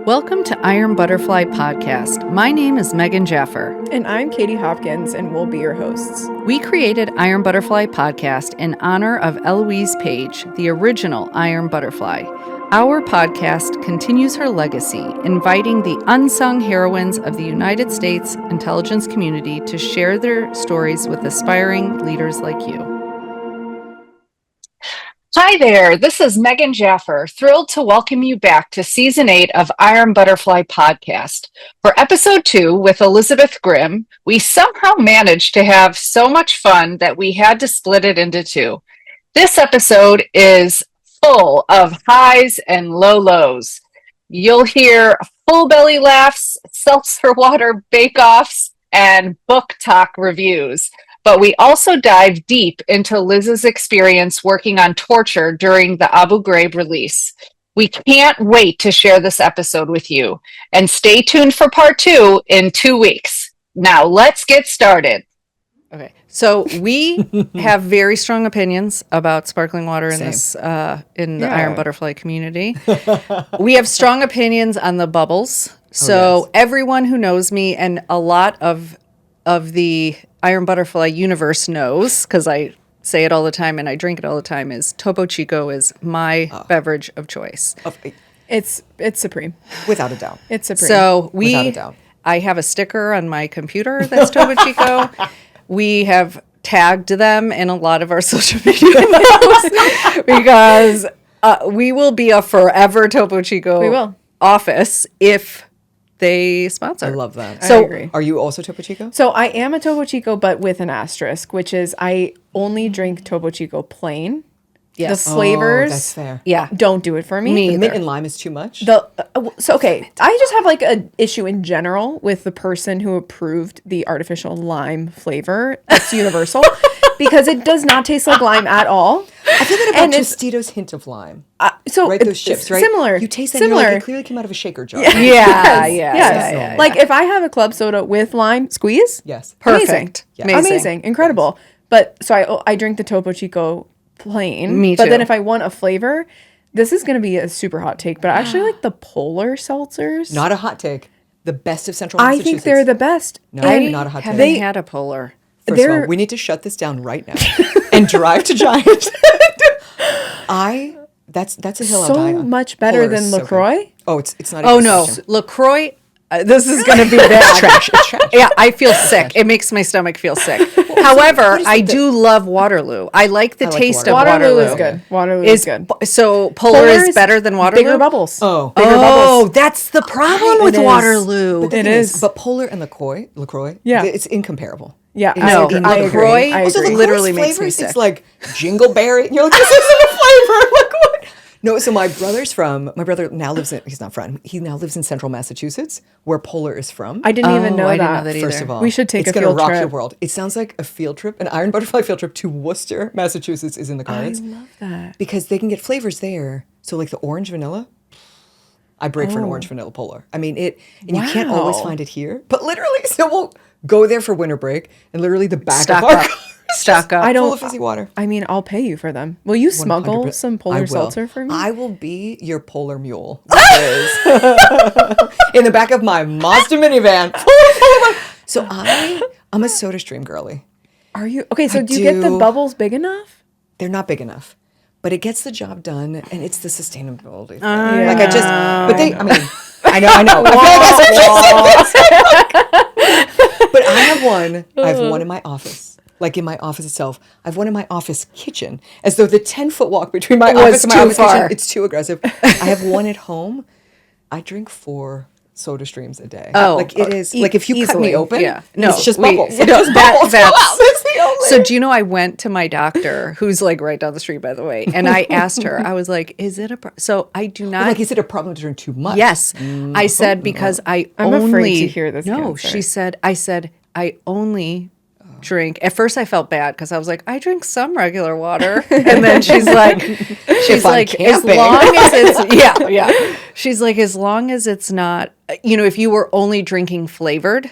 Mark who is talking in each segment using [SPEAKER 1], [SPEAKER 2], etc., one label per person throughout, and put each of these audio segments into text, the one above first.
[SPEAKER 1] Welcome to Iron Butterfly Podcast. My name is Megan Jaffer.
[SPEAKER 2] And I'm Katie Hopkins, and we'll be your hosts.
[SPEAKER 1] We created Iron Butterfly Podcast in honor of Eloise Page, the original Iron Butterfly. Our podcast continues her legacy, inviting the unsung heroines of the United States intelligence community to share their stories with aspiring leaders like you. Hi there, this is Megan Jaffer, thrilled to welcome you back to Season 8 of Iron Butterfly Podcast. For Episode 2 with Elizabeth Grimm, we somehow managed to have so much fun that we had to split it into two. This episode is full of highs and low lows. You'll hear full belly laughs, Seltzer water bake-offs, and book talk reviews. But we also dive deep into Liz's experience working on torture during the Abu Ghraib release. We can't wait to share this episode with you. And stay tuned for part 2 in 2 weeks. Now, let's get started. Okay, so we have very strong opinions about sparkling water in the Iron Butterfly community. We have strong opinions on the bubbles. So everyone who knows me and a lot of the Iron Butterfly universe knows, because I say it all the time and I drink it all the time, is Topo Chico is my beverage of choice.
[SPEAKER 2] It's supreme.
[SPEAKER 3] Without a doubt.
[SPEAKER 2] It's supreme.
[SPEAKER 1] So
[SPEAKER 3] Without a doubt.
[SPEAKER 1] I have a sticker on my computer that's Topo Chico. We have tagged them in a lot of our social media posts because we will be a forever Topo Chico office if they sponsor.
[SPEAKER 3] I love that.
[SPEAKER 2] So, I agree.
[SPEAKER 3] Are you also Topo Chico?
[SPEAKER 2] So I am a Topo Chico, but with an asterisk, which is I only drink Topo Chico plain.
[SPEAKER 1] Yes.
[SPEAKER 2] The flavors,
[SPEAKER 3] that's fair.
[SPEAKER 1] Yeah.
[SPEAKER 2] don't do it for me.
[SPEAKER 3] The mint and lime is too much.
[SPEAKER 2] I just have like an issue in general with the person who approved the artificial lime flavor. That's universal because it does not taste like lime at all.
[SPEAKER 3] I feel that about Tostitos' hint of lime.
[SPEAKER 2] So
[SPEAKER 3] those chips, right?
[SPEAKER 2] Similar.
[SPEAKER 3] You taste that and you're like, it clearly came out of a shaker jar.
[SPEAKER 2] Yeah. Like if I have a club soda with lime squeeze,
[SPEAKER 3] yes,
[SPEAKER 1] perfect,
[SPEAKER 2] amazing, incredible. But so I drink the Topo Chico plain.
[SPEAKER 1] Me too.
[SPEAKER 2] But then if I want a flavor, this is going to be a super hot take, but I actually like the polar seltzers.
[SPEAKER 3] Not a hot take. The best of Central Massachusetts.
[SPEAKER 2] I think they're the best.
[SPEAKER 3] No, not a hot take.
[SPEAKER 1] Haven't had a polar.
[SPEAKER 3] First of all, we need to shut this down right now and drive to Giant. That's a hill I'll die on.
[SPEAKER 2] So much better
[SPEAKER 3] Polar
[SPEAKER 2] than
[SPEAKER 3] so
[SPEAKER 2] LaCroix.
[SPEAKER 3] good. Oh, it's not.
[SPEAKER 1] Oh no, LaCroix. This is going to be bad.
[SPEAKER 3] It's trash. It's trash.
[SPEAKER 1] Yeah, I feel sick. It makes my stomach feel sick. However, I do love Waterloo. I like the taste of Waterloo.
[SPEAKER 2] Waterloo is good. Waterloo is good.
[SPEAKER 1] So Polar is better than Waterloo?
[SPEAKER 2] Bigger bubbles.
[SPEAKER 3] Oh.
[SPEAKER 2] Bigger bubbles.
[SPEAKER 1] That's the problem with Waterloo.
[SPEAKER 3] It is. But Polar and LaCroix, it's incomparable.
[SPEAKER 2] Yeah,
[SPEAKER 1] no, LaCroix literally makes me sick.
[SPEAKER 3] It's like jingleberry. And you're like, this isn't a flavor. Like what? No, so my brother now lives in, he now lives in Central Massachusetts, where Polar is from.
[SPEAKER 2] I didn't even know that.
[SPEAKER 1] I didn't know that either.
[SPEAKER 3] First of all,
[SPEAKER 2] we should take a field trip.
[SPEAKER 3] It's going to rock your world. It sounds like a field trip. An Iron Butterfly field trip to Worcester, Massachusetts is in the cards.
[SPEAKER 2] I love that.
[SPEAKER 3] Because they can get flavors there. So like the orange vanilla, I break for an orange vanilla Polar. I mean, and you can't always find it here. But literally, so we'll go there for winter break, and literally the back of our car.
[SPEAKER 1] Stock up.
[SPEAKER 3] Full of fizzy water.
[SPEAKER 2] I mean, I'll pay you for them. Will you smuggle
[SPEAKER 3] 100%.
[SPEAKER 2] some Polar seltzer for me?
[SPEAKER 3] I will be your Polar mule. In the back of my Mazda minivan. So I'm a soda stream girly.
[SPEAKER 2] Are you? Okay, so do you get the bubbles big enough?
[SPEAKER 3] They're not big enough. But it gets the job done, and it's the sustainability thing. I know. But I have one in my office. Like in my office itself. I have one in my office kitchen. As though the 10-foot walk between my office and my office kitchen, it's too aggressive. I have one at home. I drink 4 soda streams a day.
[SPEAKER 1] Oh.
[SPEAKER 3] Like it is, like if you cut me open, it's just bubbles.
[SPEAKER 1] So do you know I went to my doctor, who's like right down the street, by the way, and I asked her, I was like, is it so I do not.
[SPEAKER 3] Like, is it a problem to drink too much?
[SPEAKER 1] Yes. I said, because I'm
[SPEAKER 2] afraid to hear this answer.
[SPEAKER 1] She said, I only drink. At first I felt bad because I was like, I drink some regular water. And then she's like, as long as it's, she's like, as long as it's not, if you were only drinking flavored,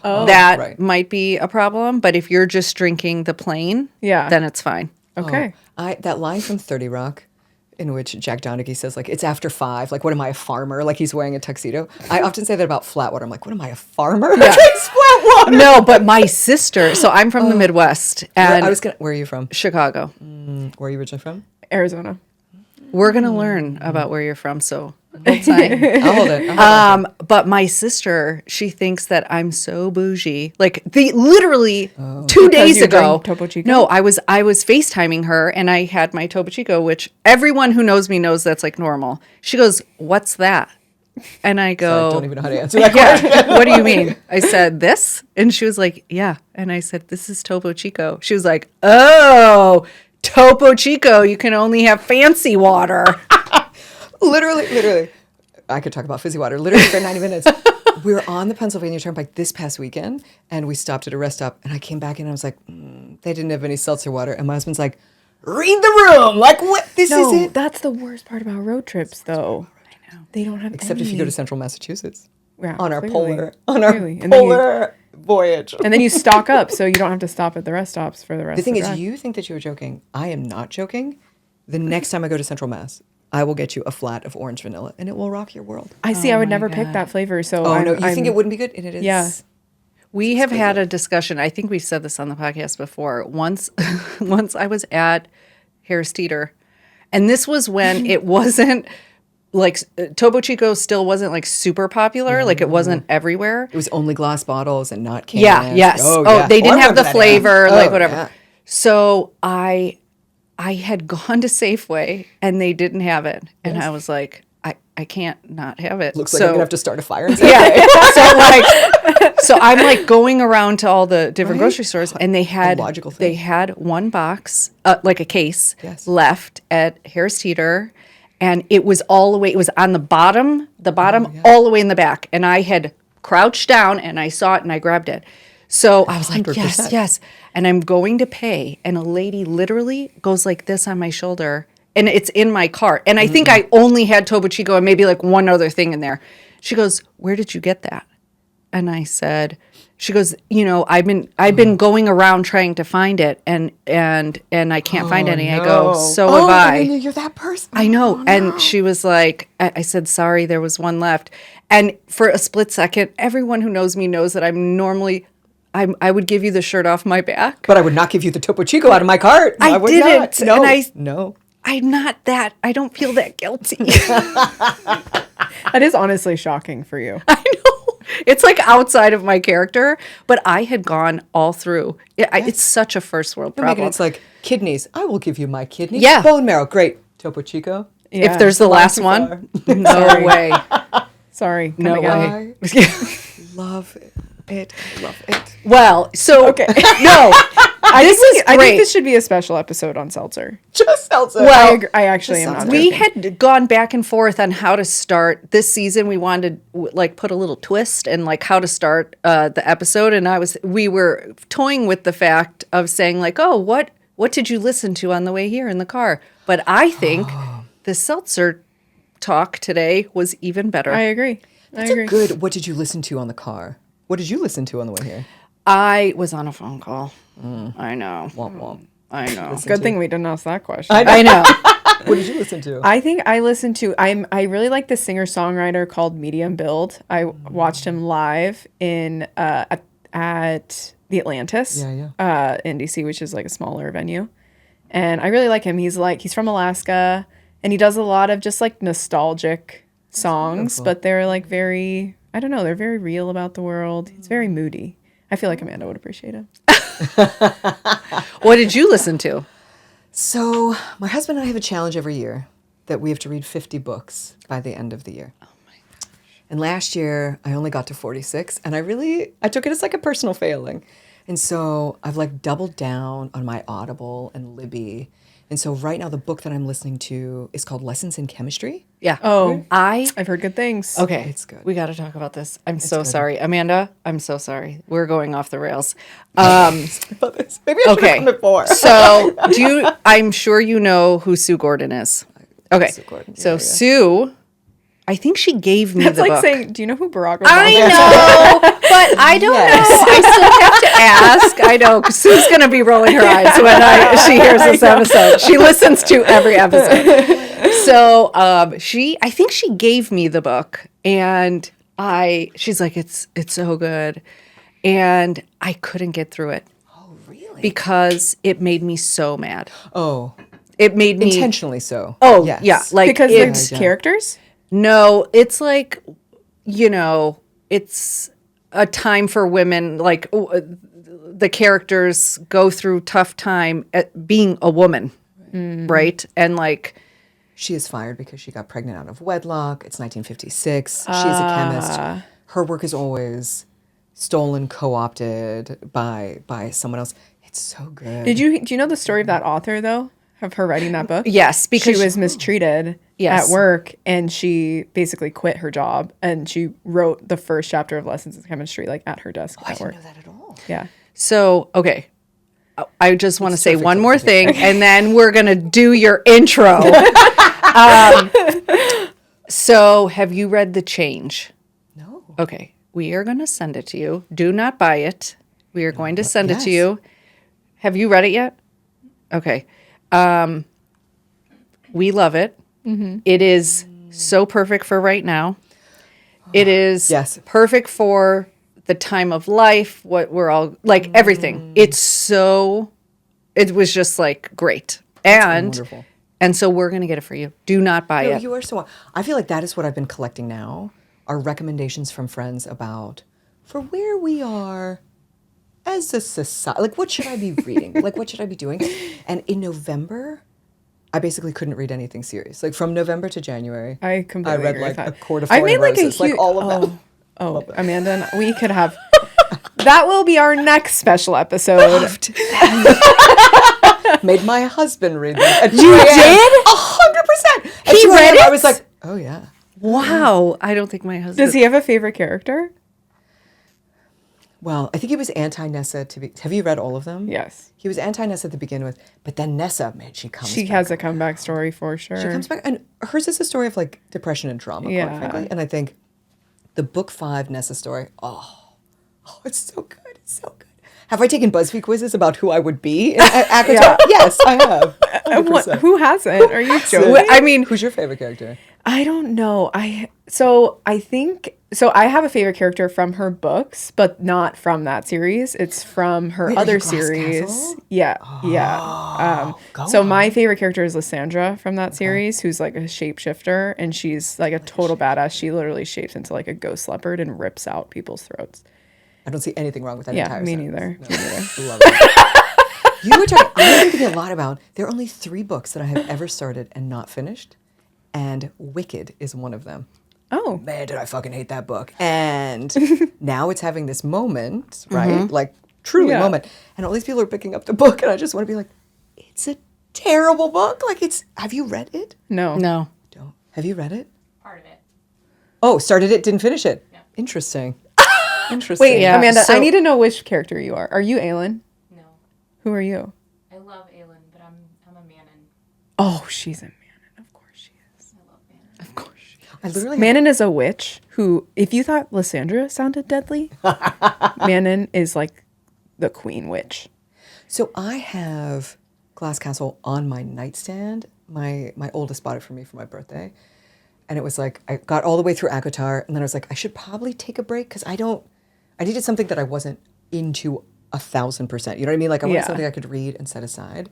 [SPEAKER 1] that might be a problem. But if you're just drinking the plain, then it's fine.
[SPEAKER 2] Okay.
[SPEAKER 3] That line from 30 Rock, in which Jack Donaghy says, like, it's after 5. Like, what am I, a farmer? Like, he's wearing a tuxedo. I often say that about flat water. I'm like, what am I, a farmer? Yeah. Drinks flat water.
[SPEAKER 1] No, but my sister, so I'm from the Midwest. And
[SPEAKER 3] where are you from?
[SPEAKER 1] Chicago.
[SPEAKER 3] Where are you originally from?
[SPEAKER 2] Arizona.
[SPEAKER 1] We're going to learn about where you're from, so hold tight.
[SPEAKER 3] I'll hold it.
[SPEAKER 1] But my sister, she thinks that I'm so bougie. Like literally 2 days
[SPEAKER 2] you
[SPEAKER 1] ago.
[SPEAKER 2] drink Topo Chico?
[SPEAKER 1] No, I was FaceTiming her and I had my Topo Chico, which everyone who knows me knows that's like normal. She goes, "What's that?" And I go,
[SPEAKER 3] I don't even know how to answer that question.
[SPEAKER 1] "Yeah, what do you mean?" I said, "This?" And she was like, "Yeah." And I said, "This is Topo Chico." She was like, "Oh, Topo Chico, you can only have fancy water."
[SPEAKER 3] Literally. I could talk about fizzy water. Literally for 90 minutes. We were on the Pennsylvania Turnpike this past weekend, and we stopped at a rest stop, and I came back and I was like, they didn't have any seltzer water. And my husband's like, read the room. Like, what? This is it.
[SPEAKER 2] That's the worst part about road trips, though. I know. They don't have
[SPEAKER 3] Except if you go to central Massachusetts.
[SPEAKER 2] Yeah,
[SPEAKER 3] on our
[SPEAKER 2] clearly.
[SPEAKER 3] polar voyage.
[SPEAKER 2] And then you stock up so you don't have to stop at the rest stops for the rest
[SPEAKER 3] The thing
[SPEAKER 2] of the
[SPEAKER 3] is,
[SPEAKER 2] drive.
[SPEAKER 3] you think that you were joking. I am not joking. The next time I go to Central Mass, I will get you a flat of orange vanilla, and it will rock your world.
[SPEAKER 2] I see. I would never pick that flavor. So
[SPEAKER 3] Oh, no. You think it wouldn't be good? And it is.
[SPEAKER 2] Yeah.
[SPEAKER 1] We have had a discussion. I think we said this on the podcast before. Once I was at Harris Teeter, and this was when it wasn't like Topo Chico still wasn't like super popular. Like it wasn't everywhere.
[SPEAKER 3] It was only glass bottles and not cans.
[SPEAKER 1] Yeah. Yes.
[SPEAKER 3] Yeah.
[SPEAKER 1] They didn't
[SPEAKER 3] I
[SPEAKER 1] have the
[SPEAKER 3] remember that
[SPEAKER 1] flavor.
[SPEAKER 3] era.
[SPEAKER 1] Like
[SPEAKER 3] Oh,
[SPEAKER 1] whatever.
[SPEAKER 3] yeah.
[SPEAKER 1] So I had gone to Safeway and they didn't have it, and I was like, I can't not have it.
[SPEAKER 3] Looks like I'm gonna have to start a fire. And say,
[SPEAKER 1] Yeah. So I'm like going around to all the different grocery stores, and they had
[SPEAKER 3] logical thing.
[SPEAKER 1] they had one box, like a case,
[SPEAKER 3] Yes.
[SPEAKER 1] left at Harris Teeter, and it was all the way. It was on the bottom, all the way in the back, and I had crouched down and I saw it and I grabbed it. So I was like,
[SPEAKER 3] 100%.
[SPEAKER 1] yes. And I'm going to pay, and a lady literally goes like this on my shoulder. And it's in my cart. And I think I only had Topo Chico and maybe like one other thing in there. She goes, "Where did you get that?" And I said, she goes, I've been going around trying to find it and I can't find any. I go, "So have I."
[SPEAKER 3] You're that person.
[SPEAKER 1] I know. And she was like, I said, "Sorry, there was one left." And for a split second, everyone who knows me knows that I'm normally, I would give you the shirt off my back.
[SPEAKER 3] But I would not give you the Topo Chico out of my cart.
[SPEAKER 1] I
[SPEAKER 3] would
[SPEAKER 1] didn't.
[SPEAKER 3] Not. No.
[SPEAKER 1] And
[SPEAKER 3] no.
[SPEAKER 1] I'm not that. I don't feel that guilty.
[SPEAKER 2] That is honestly shocking for you.
[SPEAKER 1] I know. It's like outside of my character, but I had gone all through. It's such a first world problem.
[SPEAKER 3] Megan, it's like kidneys. I will give you my kidneys.
[SPEAKER 1] Yeah.
[SPEAKER 3] Bone marrow. Great. Topo Chico.
[SPEAKER 2] Yeah.
[SPEAKER 1] If there's the last
[SPEAKER 3] too
[SPEAKER 1] one, no way.
[SPEAKER 2] Sorry.
[SPEAKER 1] No
[SPEAKER 2] coming up.
[SPEAKER 1] way.
[SPEAKER 3] Love it. Love it.
[SPEAKER 1] Well, so
[SPEAKER 2] Okay.
[SPEAKER 1] no, this is
[SPEAKER 2] I
[SPEAKER 1] great.
[SPEAKER 2] think this should be a special episode on seltzer.
[SPEAKER 3] Just seltzer.
[SPEAKER 1] Well,
[SPEAKER 2] I actually am not.
[SPEAKER 1] we
[SPEAKER 2] joking.
[SPEAKER 1] had gone back and forth on how to start this season. We wanted to like put a little twist and like how to start the episode, and we were toying with the fact of saying like, "Oh, what did you listen to on the way here in the car?" But I think the seltzer talk today was even better.
[SPEAKER 2] I agree.
[SPEAKER 3] That's a good. What did you listen to on the car? What did you listen to on the way here?
[SPEAKER 1] I was on a phone call. I know.
[SPEAKER 3] Womp womp.
[SPEAKER 1] I know.
[SPEAKER 2] Good thing we didn't ask that question.
[SPEAKER 1] I know.
[SPEAKER 3] What did you listen to?
[SPEAKER 2] I think I listened to. I really like the singer songwriter called Medium Build. I watched him live in at the Atlantis. In DC, which is like a smaller venue, and I really like him. He's from Alaska, and he does a lot of just like nostalgic songs, but they're like very. I don't know. They're very real about the world. He's very moody. I feel like Amanda would appreciate him.
[SPEAKER 1] What did you listen to?
[SPEAKER 3] So my husband and I have a challenge every year that we have to read 50 books by the end of the year. Oh my gosh. And last year I only got to 46, and I took it as like a personal failing. And so I've like doubled down on my Audible and Libby. And so right now the book that I'm listening to is called Lessons in Chemistry.
[SPEAKER 1] Yeah.
[SPEAKER 2] Oh,
[SPEAKER 1] I've
[SPEAKER 2] heard good things.
[SPEAKER 1] Okay.
[SPEAKER 3] It's good.
[SPEAKER 1] We got to talk about this. I'm so
[SPEAKER 3] good.
[SPEAKER 1] sorry. Amanda, I'm so sorry. We're going off the rails.
[SPEAKER 3] Maybe I should have
[SPEAKER 1] Okay.
[SPEAKER 3] come before.
[SPEAKER 1] So I'm sure you know who Sue Gordon is. Okay.
[SPEAKER 3] Sue Gordon.
[SPEAKER 1] So
[SPEAKER 3] Yeah.
[SPEAKER 1] Sue I think she gave me
[SPEAKER 2] That's
[SPEAKER 1] the
[SPEAKER 2] like
[SPEAKER 1] book.
[SPEAKER 2] saying, do you know who Barack Obama
[SPEAKER 1] I
[SPEAKER 2] is?
[SPEAKER 1] know, but I don't know. I still have to ask. I know. Sue's going to be rolling her eyes when she hears this episode. She listens to every episode. So I think she gave me the book, and she's like, it's so good, and I couldn't get through it.
[SPEAKER 3] Oh, really?
[SPEAKER 1] Because it made me so mad.
[SPEAKER 3] Oh,
[SPEAKER 1] it made me
[SPEAKER 3] intentionally so.
[SPEAKER 1] Oh,
[SPEAKER 3] yes.
[SPEAKER 1] yeah, like
[SPEAKER 2] because there's characters.
[SPEAKER 1] No, it's like, it's a time for women. Like the characters go through tough time at being a woman, right? And like,
[SPEAKER 3] she is fired because she got pregnant out of wedlock. It's 1956. She's a chemist. Her work is always stolen, co-opted by someone else. It's so good.
[SPEAKER 2] Do you know the story of that author though? Of her writing that book?
[SPEAKER 1] Yes, because
[SPEAKER 2] she was mistreated at work, and she basically quit her job, and she wrote the first chapter of Lessons in Chemistry like at her desk at work.
[SPEAKER 3] I didn't know that at all.
[SPEAKER 2] Yeah.
[SPEAKER 1] So, okay. I just want to say one more thing, and then we're going to do your intro. So, have you read The Change?
[SPEAKER 3] No.
[SPEAKER 1] Okay. We are going to send it to you. Do not buy it. We are going to send it to you. Have you read it yet? Okay. We love it. Mm-hmm. It is so perfect for right now. It is perfect for the time of life, what we're all, like everything. It was just like great.
[SPEAKER 3] Wonderful.
[SPEAKER 1] And so we're going to get it for you. Do not buy it.
[SPEAKER 3] You are so, I feel like that is what I've been collecting now, are recommendations from friends about for where we are as a society. Like, what should I be reading? Like, what should I be doing? And in November, I basically couldn't read anything serious. Like, from November to January,
[SPEAKER 2] I completely
[SPEAKER 3] read
[SPEAKER 2] agree
[SPEAKER 3] like
[SPEAKER 2] with that.
[SPEAKER 3] A Court of Thorn and Roses, like all of them.
[SPEAKER 2] Oh, Amanda, we could have. That will be our next special episode.
[SPEAKER 3] Made my husband read them.
[SPEAKER 1] You did?
[SPEAKER 3] 100%.
[SPEAKER 1] He read it?
[SPEAKER 3] I was like, oh yeah.
[SPEAKER 1] Wow. I don't think my husband.
[SPEAKER 2] Does he have a favorite character?
[SPEAKER 3] Well, I think he was anti-Nessa to be. Have you read all of them?
[SPEAKER 2] Yes.
[SPEAKER 3] He was anti-Nessa to begin with, but then Nessa, man, she comes back.
[SPEAKER 2] She has a comeback story for sure.
[SPEAKER 3] She comes back, and hers is a story of like depression and trauma, quite frankly. And I think the book 5 Nessa story, it's so good. It's so good. Have I taken BuzzFeed quizzes about who I would be in Akatar? Yes, I have. 100%.
[SPEAKER 2] Who hasn't? Are you joking?
[SPEAKER 1] I mean,
[SPEAKER 3] who's your favorite character?
[SPEAKER 2] I don't know. I have a favorite character from her books, but not from that series. It's from her other series.
[SPEAKER 3] Castle?
[SPEAKER 2] Yeah. So my favorite character is Lysandra from that series, who's like a shapeshifter, and she's like a total badass. She literally shapes into like a ghost leopard and rips out people's throats.
[SPEAKER 3] I don't see anything wrong with that
[SPEAKER 2] Yeah,
[SPEAKER 3] entire
[SPEAKER 2] me
[SPEAKER 3] sentence.
[SPEAKER 2] neither.
[SPEAKER 3] No, me neither. Love it. You were talking, I've been thinking a lot about, there are only 3 books that I have ever started and not finished, and Wicked is one of them.
[SPEAKER 2] Oh.
[SPEAKER 3] Man, did I fucking hate that book. And now it's having this moment, right? Like, truly moment. And all these people are picking up the book, and I just want to be like, it's a terrible book. Like, have you read it?
[SPEAKER 2] No.
[SPEAKER 3] Don't. Have you read it?
[SPEAKER 4] Part of it.
[SPEAKER 3] Oh, started it, didn't finish it.
[SPEAKER 4] Yeah.
[SPEAKER 3] Interesting. Interesting.
[SPEAKER 2] Wait, Amanda, I need to know which character you are. Are you Aelin?
[SPEAKER 4] No.
[SPEAKER 2] Who are you?
[SPEAKER 4] I love Aelin, but I'm a Manon.
[SPEAKER 2] Oh, she's a Manon. Of course she is.
[SPEAKER 4] I love Manon.
[SPEAKER 2] Of course she is.
[SPEAKER 3] I literally
[SPEAKER 2] Manon is a witch who, if you thought Lysandra sounded deadly, Manon is like the queen witch.
[SPEAKER 3] So I have Glass Castle on my nightstand. My oldest bought it for me for my birthday. And it was like, I got all the way through ACOTAR, and then I was like, I should probably take a break because I needed something that I wasn't into 1,000%. You know what I mean? Like I wanted something I could read and set aside.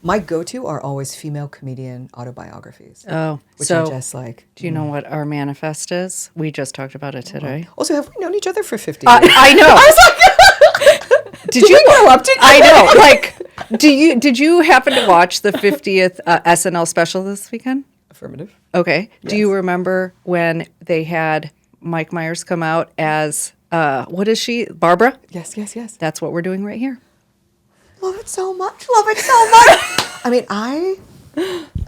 [SPEAKER 3] My go-to are always female comedian autobiographies.
[SPEAKER 1] Oh,
[SPEAKER 3] which
[SPEAKER 1] so
[SPEAKER 3] I just like.
[SPEAKER 1] Do you know what our manifest is? We just talked about it today.
[SPEAKER 3] Also, have we known each other for 50 years?
[SPEAKER 1] I know. I was like, did you grow up together? I know. Like, did you happen to watch the 50th SNL special this weekend?
[SPEAKER 3] Affirmative.
[SPEAKER 1] Okay.
[SPEAKER 3] Yes.
[SPEAKER 1] Do you remember when they had Mike Myers come out as, what is she? Barbara?
[SPEAKER 3] Yes.
[SPEAKER 1] That's what we're doing right here.
[SPEAKER 3] Love it so much. Love it so much. I mean,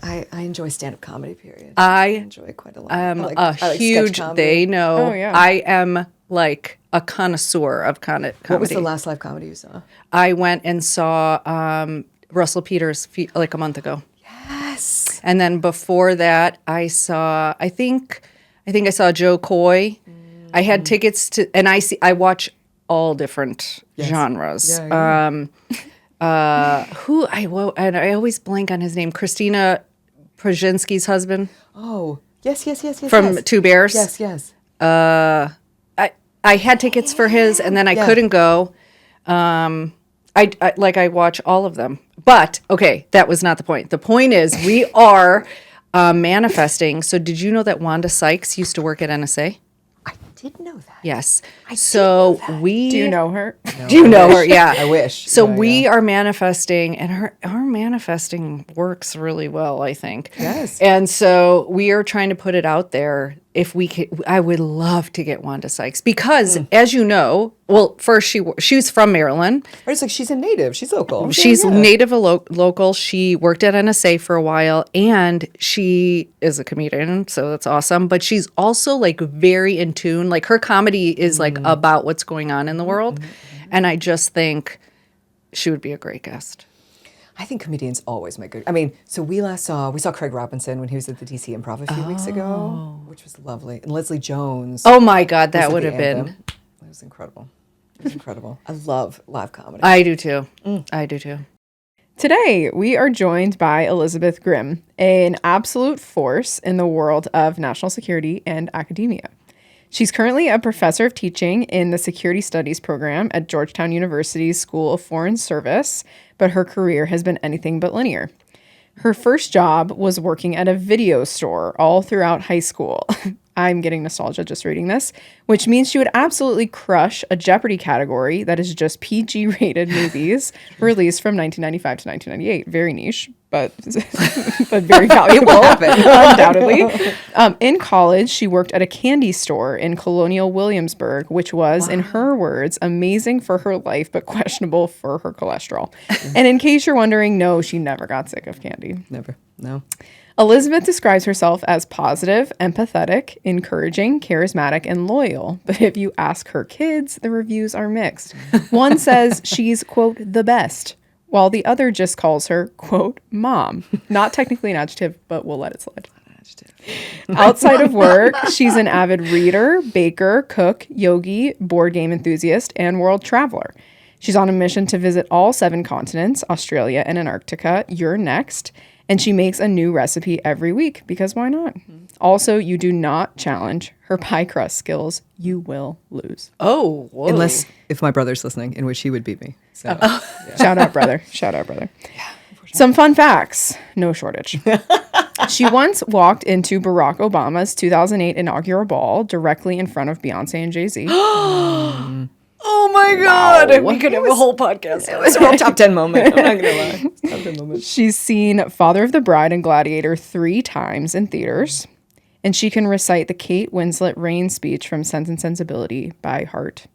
[SPEAKER 3] I enjoy stand-up comedy, period. I enjoy it quite a lot.
[SPEAKER 1] I'm
[SPEAKER 3] I like
[SPEAKER 1] huge,
[SPEAKER 3] sketch comedy.
[SPEAKER 1] they know,
[SPEAKER 2] Oh, yeah.
[SPEAKER 1] I am like a connoisseur of comedy.
[SPEAKER 3] What was the last live comedy you saw?
[SPEAKER 1] I went and saw Russell Peters like a month ago.
[SPEAKER 3] Yes.
[SPEAKER 1] And then before that, I saw, I think I think I saw Joe Coy. I had tickets to, and I watch all different genres.
[SPEAKER 3] Yeah.
[SPEAKER 1] And I always blank on his name. Christina Przezinski's husband.
[SPEAKER 3] Oh, yes.
[SPEAKER 1] From Two Bears.
[SPEAKER 3] Yes.
[SPEAKER 1] I had tickets for his, and then I couldn't go. I watch all of them. But, okay, that was not the point. The point is we are manifesting. So did you know that Wanda Sykes used to work at NSA?
[SPEAKER 3] I did know that.
[SPEAKER 1] Yes.
[SPEAKER 2] Do you know her?
[SPEAKER 1] Do you know her? Yeah.
[SPEAKER 3] I wish.
[SPEAKER 1] So we are manifesting, and our manifesting works really well, I think.
[SPEAKER 3] Yes.
[SPEAKER 1] And so we are trying to put it out there. If we could, I would love to get Wanda Sykes because, as you know, well, first she's from Maryland.
[SPEAKER 3] It's like she's a native. She's local.
[SPEAKER 1] She's native local. She worked at NSA for a while, and she is a comedian, so that's awesome. But she's also like very in tune. Like her comedy is like about what's going on in the world, and I just think she would be a great guest.
[SPEAKER 3] I think comedians always make good. I mean, so we saw Craig Robinson when he was at the DC Improv a few weeks ago, which was lovely, and Leslie Jones.
[SPEAKER 1] Oh my God, that would have been.
[SPEAKER 3] It was incredible. It was incredible. I love live comedy.
[SPEAKER 1] I do too. I do too.
[SPEAKER 2] Today, we are joined by Elizabeth Grimm, an absolute force in the world of national security and academia. She's currently a professor of teaching in the Security Studies program at Georgetown University's School of Foreign Service, but her career has been anything but linear. Her first job was working at a video store all throughout high school. I'm getting nostalgia just reading this, which means she would absolutely crush a Jeopardy category that is just PG-rated movies released from 1995 to 1998. Very niche, but very valuable, undoubtedly. In college, she worked at a candy store in Colonial Williamsburg, which was, in her words, amazing for her life, but questionable for her cholesterol. And in case you're wondering, no, she never got sick of candy.
[SPEAKER 3] Never. No.
[SPEAKER 2] Elizabeth describes herself as positive, empathetic, encouraging, charismatic, and loyal. But if you ask her kids, the reviews are mixed. One says she's, quote, the best, while the other just calls her, quote, mom. Not technically an adjective, but we'll let it slide. Outside of work, she's an avid reader, baker, cook, yogi, board game enthusiast, and world traveler. She's on a mission to visit all 7 continents, Australia and Antarctica. You're next. And she makes a new recipe every week, because why not? Also, you do not challenge her pie crust skills. You will lose.
[SPEAKER 1] Oh, whoa.
[SPEAKER 3] Unless if my brother's listening, in which he would beat me. So,
[SPEAKER 2] Shout out, brother. Shout out, brother. Yeah, some fun facts. No shortage. She once walked into Barack Obama's 2008 inaugural ball directly in front of Beyonce and Jay-Z.
[SPEAKER 1] Oh my God. We could have a whole podcast.
[SPEAKER 3] it was a real top 10 moment. I'm not going to lie. Top 10 moment.
[SPEAKER 2] She's seen Father of the Bride and Gladiator 3 times in theaters. And she can recite the Kate Winslet Rain speech from Sense and Sensibility by heart.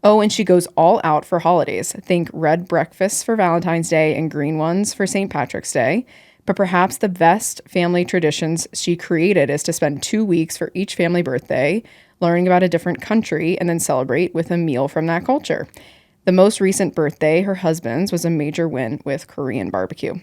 [SPEAKER 2] Oh, and she goes all out for holidays. Think red breakfasts for Valentine's Day and green ones for St. Patrick's Day. But perhaps the best family traditions she created is to spend 2 weeks for each family birthday, learning about a different country, and then celebrate with a meal from that culture. The most recent birthday, her husband's, was a major win with Korean barbecue.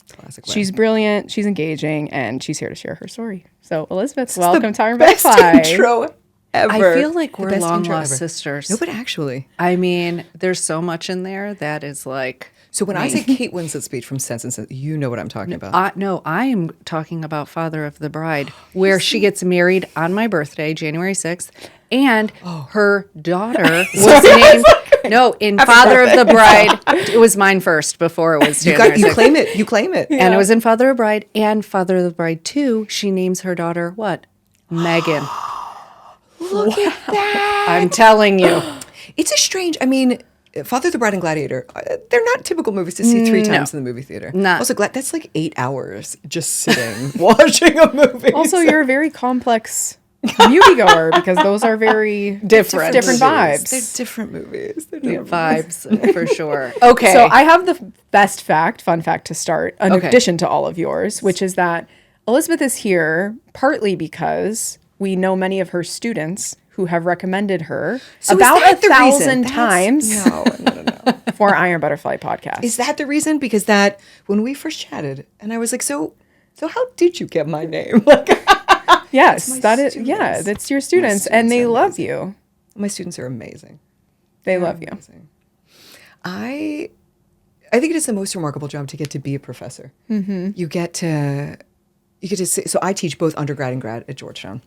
[SPEAKER 3] Classic.
[SPEAKER 2] She's brilliant, she's engaging, and she's here to share her story. So, Elizabeth, welcome to Iron Butterfly.
[SPEAKER 3] Best intro ever.
[SPEAKER 1] I feel like we're long-lost sisters.
[SPEAKER 3] No, but actually.
[SPEAKER 1] I mean, there's so much in there that is like...
[SPEAKER 3] So when I say Kate Winslet's speech from Sense and Sense, you know what I'm talking about.
[SPEAKER 1] I am talking about Father of the Bride, where she gets married on my birthday, January 6th, and her daughter was named... No, in Father of the Bride, it was mine first before it was January 6th.
[SPEAKER 3] You claim it. You claim it.
[SPEAKER 1] And it was in Father of the Bride and Father of the Bride 2. She names her daughter what? Megan.
[SPEAKER 3] Look at that.
[SPEAKER 1] I'm telling you.
[SPEAKER 3] It's a strange, I mean... Father of the Bride and Gladiator, they're not typical movies to see 3 times in the movie theater.
[SPEAKER 1] Not.
[SPEAKER 3] Also, that's like 8 hours just sitting, watching a movie.
[SPEAKER 2] Also, you're a very complex moviegoer because those are very different vibes.
[SPEAKER 3] They're different movies. They're different
[SPEAKER 1] vibes, for sure. Okay.
[SPEAKER 2] So I have the best fun fact to start, in addition to all of yours, which is that Elizabeth is here partly because we know many of her students who have recommended her about 1,000 times for Iron Butterfly podcast.
[SPEAKER 3] Is that the reason? Because that when we first chatted, and I was like, so how did you get my name?
[SPEAKER 2] Yes,
[SPEAKER 3] my
[SPEAKER 2] that is.
[SPEAKER 3] students.
[SPEAKER 2] Yeah, that's your students, and
[SPEAKER 3] students
[SPEAKER 2] they
[SPEAKER 3] are
[SPEAKER 2] love
[SPEAKER 3] amazing.
[SPEAKER 2] you.
[SPEAKER 3] My students are amazing.
[SPEAKER 2] They love you.
[SPEAKER 3] Amazing. I think it is the most remarkable job to get to be a professor. Mm-hmm. You get to say, so I teach both undergrad and grad at Georgetown.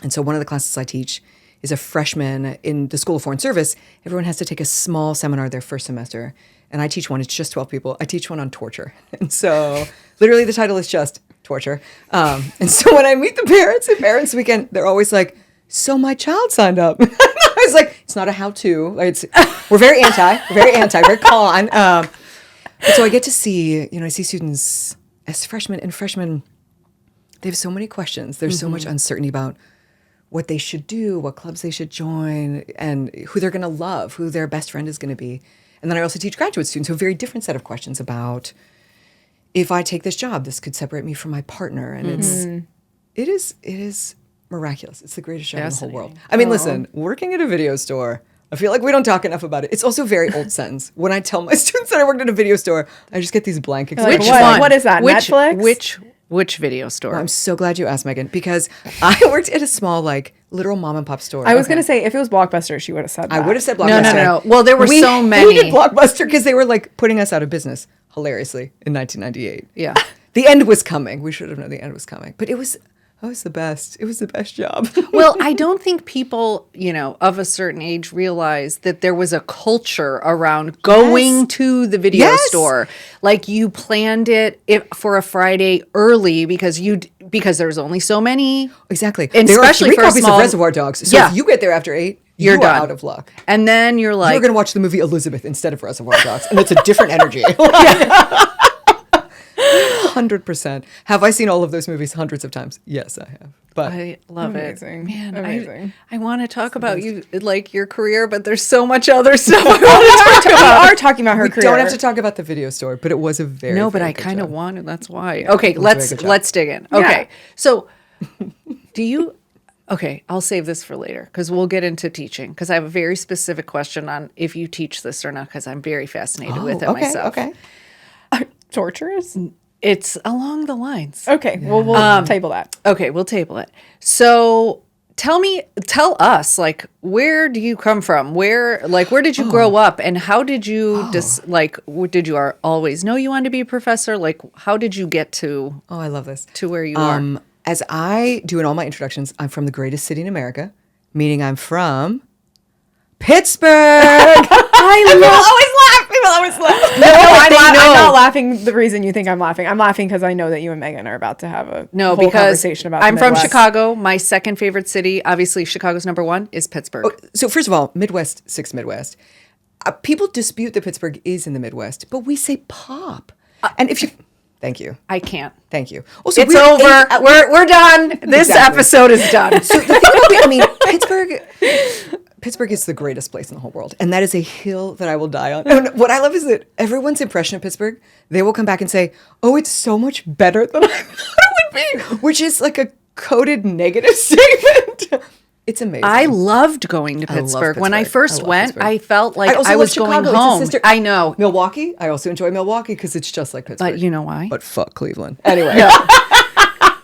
[SPEAKER 3] And so one of the classes I teach is a freshman in the School of Foreign Service. Everyone has to take a small seminar their first semester. And I teach one, it's just 12 people. I teach one on torture. And so literally the title is just torture. And so when I meet the parents at Parents Weekend, they're always like, so my child signed up. I was like, it's not a how-to. Like, we're very anti, very con. But so I get to see, I see students as freshmen, they have so many questions. There's so much uncertainty about what they should do, what clubs they should join, and who they're going to love, who their best friend is going to be. And then I also teach graduate students, so a very different set of questions about, if I take this job, this could separate me from my partner. And it is miraculous. It's the greatest job in the whole world. I mean, listen, working at a video store, I feel like we don't talk enough about it. It's also a very old sentence. When I tell my students that I worked at a video store, I just get these blank expressions.
[SPEAKER 2] What is that, Netflix?
[SPEAKER 5] Which video store?
[SPEAKER 3] Well, I'm so glad you asked, Megan, because I worked at a small, literal mom and pop store.
[SPEAKER 2] I was going to say, if it was Blockbuster, she would have said that.
[SPEAKER 3] I would have said Blockbuster.
[SPEAKER 5] No. Well, there were
[SPEAKER 3] we
[SPEAKER 5] so many.
[SPEAKER 3] hated Blockbuster because they were putting us out of business, hilariously, in 1998.
[SPEAKER 5] Yeah.
[SPEAKER 3] The end was coming. We should have known the end was coming. But it was the best. It was the best job.
[SPEAKER 5] Well, I don't think people, of a certain age realize that there was a culture around going to the video store. Like you planned it for a Friday early because there's only so many.
[SPEAKER 3] Exactly.
[SPEAKER 5] And
[SPEAKER 3] there
[SPEAKER 5] especially
[SPEAKER 3] are 3
[SPEAKER 5] for a
[SPEAKER 3] copies
[SPEAKER 5] small,
[SPEAKER 3] of Reservoir Dogs. So if you get there after 8,
[SPEAKER 5] you're
[SPEAKER 3] you are
[SPEAKER 5] done.
[SPEAKER 3] out of luck.
[SPEAKER 5] And then you're like,
[SPEAKER 3] You're going to watch the movie Elizabeth instead of Reservoir Dogs, and it's a different energy. 100%. Have I seen all of those movies hundreds of times? Yes, I have. But
[SPEAKER 5] I love
[SPEAKER 2] Amazing.
[SPEAKER 5] it. Man,
[SPEAKER 2] Amazing.
[SPEAKER 5] I want to talk about you, your career, but there's so much other stuff I want to talk about.
[SPEAKER 2] We are talking about her career.
[SPEAKER 3] don't have to talk about the video store, but it was a very
[SPEAKER 5] No, but
[SPEAKER 3] very
[SPEAKER 5] I
[SPEAKER 3] good
[SPEAKER 5] kind of
[SPEAKER 3] job.
[SPEAKER 5] want to. That's why. Okay,
[SPEAKER 3] it was a very good job.
[SPEAKER 5] let's dig in. Okay, so okay, I'll save this for later because we'll get into teaching because I have a very specific question on if you teach this or not because I'm very fascinated with it myself.
[SPEAKER 3] Okay.
[SPEAKER 2] Torturous?
[SPEAKER 5] It's along the lines.
[SPEAKER 2] Okay, well, we'll table that.
[SPEAKER 5] Okay, we'll table it. So tell us, where do you come from? Where did you grow up, and how did you did you always know you wanted to be a professor? How did you get to?
[SPEAKER 3] Oh, I love this.
[SPEAKER 5] To where you are.
[SPEAKER 3] As I do in all my introductions, I'm from the greatest city in America, meaning I'm from Pittsburgh. People always laugh.
[SPEAKER 2] No, I'm not laughing the reason you think I'm laughing. I'm laughing because I know that you and Megan are about to have a whole conversation about
[SPEAKER 5] I'm
[SPEAKER 2] the
[SPEAKER 5] from
[SPEAKER 2] Midwest.
[SPEAKER 5] Chicago. My second favorite city, obviously Chicago's number 1, is Pittsburgh.
[SPEAKER 3] So first of all, Midwest, 6 Midwest. People dispute that Pittsburgh is in the Midwest, but we say pop. And if you... Thank you.
[SPEAKER 5] I can't.
[SPEAKER 3] Thank you. Also,
[SPEAKER 5] It's over. We're done. This episode is done.
[SPEAKER 3] So the thing about Pittsburgh is the greatest place in the whole world. And that is a hill that I will die on. And what I love is that everyone's impression of Pittsburgh, they will come back and say, oh, it's so much better than I thought it would be, which is like a coded negative statement. It's amazing.
[SPEAKER 5] I loved going to Pittsburgh. When I first went, I felt like I was going home. I know.
[SPEAKER 3] Milwaukee. I also enjoy Milwaukee because it's just like Pittsburgh.
[SPEAKER 5] But you know why?
[SPEAKER 3] But fuck Cleveland. Anyway.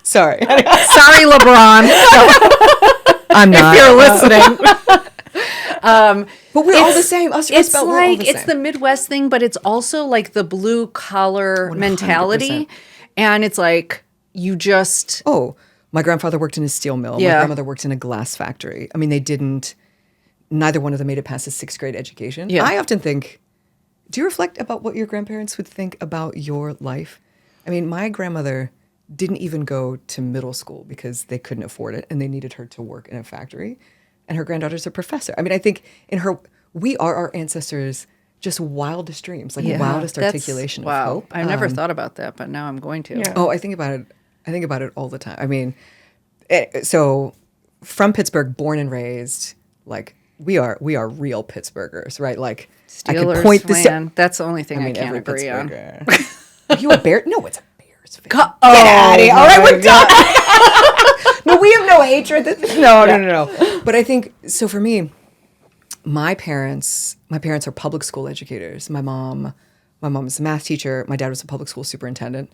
[SPEAKER 3] Sorry.
[SPEAKER 5] Sorry, LeBron.
[SPEAKER 3] I'm not.
[SPEAKER 5] If you're listening.
[SPEAKER 3] But we're all the same.
[SPEAKER 5] It's it's the Midwest thing, but it's also like the blue collar
[SPEAKER 3] 100%.
[SPEAKER 5] mentality. And it's like you just...
[SPEAKER 3] Oh, my grandfather worked in a steel mill.
[SPEAKER 5] Yeah.
[SPEAKER 3] My grandmother worked in a glass factory. I mean, neither one of them made it past a 6th grade education.
[SPEAKER 5] Yeah.
[SPEAKER 3] I often think, do you reflect about what your grandparents would think about your life? I mean, my grandmother didn't even go to middle school because they couldn't afford it and they needed her to work in a factory. And her granddaughter's a professor. I mean, I think we are our ancestors' just wildest dreams, wildest articulation of hope.
[SPEAKER 5] I've never thought about that, but now I'm going to.
[SPEAKER 2] Yeah.
[SPEAKER 3] Oh, I think about it all the time. I mean, so from Pittsburgh, born and raised, we are real Pittsburghers, right?
[SPEAKER 5] Steelers,
[SPEAKER 3] I could point this
[SPEAKER 5] fan. That's the only thing I can't
[SPEAKER 3] every
[SPEAKER 5] agree on.
[SPEAKER 3] Are you a Bear? No, it's a Bears fan.
[SPEAKER 5] Get
[SPEAKER 3] out of here. All right, we're done. No, we have no hatred. No. But I think, so for me, my parents are public school educators. My mom is a math teacher. My dad was a public school superintendent.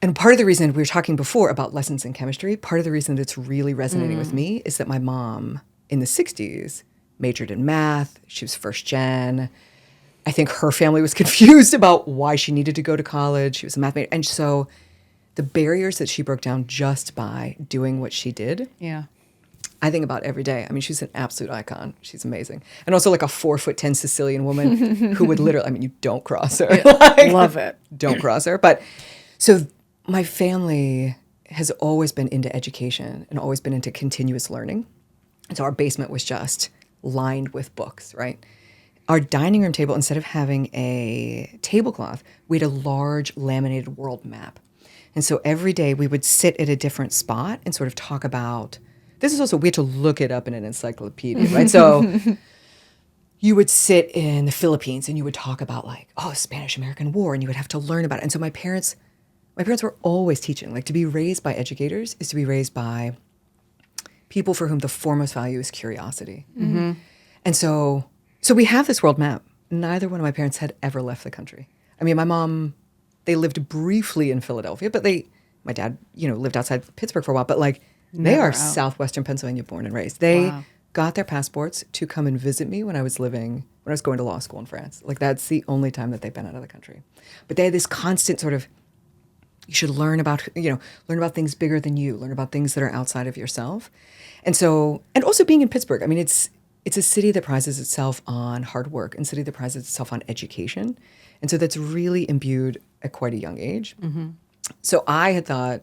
[SPEAKER 3] And part of the reason we were talking before about lessons in chemistry, part of the reason that's really resonating with me is that my mom in the 60s majored in math. She was first gen. I think her family was confused about why she needed to go to college. She was a math major. And so the barriers that she broke down just by doing what she did, I think about every day. I mean, she's an absolute icon. She's amazing. And also like a 4'10" Sicilian woman who would literally, I mean, you don't cross her.
[SPEAKER 5] Love it.
[SPEAKER 3] Don't cross her. But so my family has always been into education and always been into continuous learning. And so our basement was just lined with books, right? Our dining room table, instead of having a tablecloth, we had a large laminated world map. And so every day we would sit at a different spot and sort of talk about, this is also, we had to look it up in an encyclopedia, right? So you would sit in the Philippines and you would talk about like, oh, Spanish-American War, and you would have to learn about it. And so my parents were always teaching, like to be raised by educators is to be raised by people for whom the foremost value is curiosity. And so we have this world map. Neither one of my parents had ever left the country. I mean, my mom, they lived briefly in Philadelphia, but my dad, lived outside Pittsburgh for a while, but like they are Southwestern Pennsylvania born and raised. They got their passports to come and visit me when I was going to law school in France. Like that's the only time that they've been out of the country. But they had this constant sort of, you should learn about things bigger than you, learn about things that are outside of yourself. And also being in Pittsburgh, I mean, it's a city that prizes itself on hard work and a city that prizes itself on education. And so that's really imbued at quite a young age. So I had thought,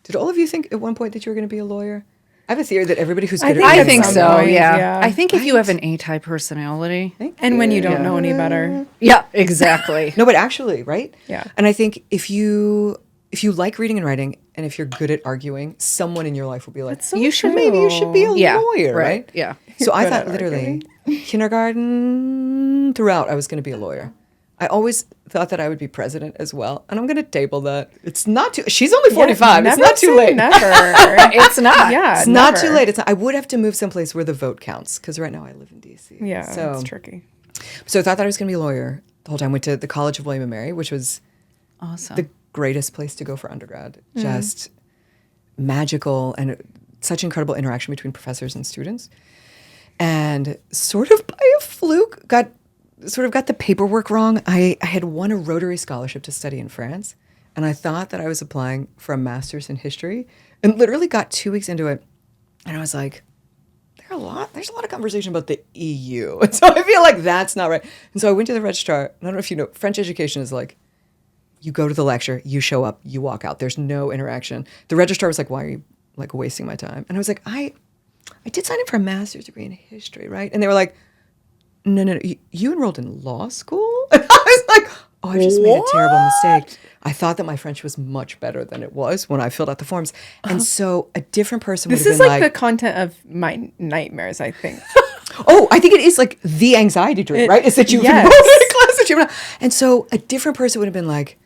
[SPEAKER 3] did all of you think at one point that you were going to be a lawyer? I have a theory that everybody who's good at
[SPEAKER 5] I think so,
[SPEAKER 2] point,
[SPEAKER 5] yeah. I think if you have an A-type personality.
[SPEAKER 2] And when you don't know any better.
[SPEAKER 5] Yeah, exactly.
[SPEAKER 3] No, but actually, right?
[SPEAKER 2] Yeah.
[SPEAKER 3] And I think if you like reading and writing, and if you're good at arguing, someone in your life will be like,
[SPEAKER 2] so
[SPEAKER 3] maybe you should be a lawyer, right?
[SPEAKER 5] Yeah.
[SPEAKER 3] So I thought literally, kindergarten throughout, I was going to be a lawyer. I always thought that I would be president as well. And I'm going to table that. It's not too, she's only 45. It's not too late.
[SPEAKER 2] Never.
[SPEAKER 5] It's not.
[SPEAKER 2] Yeah.
[SPEAKER 3] It's not too late. I would have to move someplace where the vote counts, because right now I live in D.C.
[SPEAKER 2] Yeah,
[SPEAKER 3] so
[SPEAKER 2] it's tricky.
[SPEAKER 3] So I thought that I was going to be a lawyer the whole time. Went to the College of William and Mary, which was
[SPEAKER 5] Awesome.
[SPEAKER 3] the greatest place to go for undergrad. Just magical and such incredible interaction between professors and students. And sort of by a fluke, got the paperwork wrong. I had won a Rotary scholarship to study in France, and I thought that I was applying for a master's in history, and literally got 2 weeks into it, and I was like, there's a lot of conversation about the EU, and so I feel like that's not right. And so I went to the registrar, and I don't know if you know, French education is like, you go to the lecture, you show up, you walk out. There's no interaction. The registrar was like, why are you like wasting my time? And I was like, I did sign up for a master's degree in history, right? And they were like, no, you enrolled in law school? And I was like, oh, I just made a terrible mistake. I thought that my French was much better than it was when I filled out the forms. And so a different person would have been
[SPEAKER 2] This is like the content of my nightmares, I think.
[SPEAKER 3] oh, I think it is like the anxiety dream, right? Is that you've enrolled in a class that you're not. And so a different person would have been like,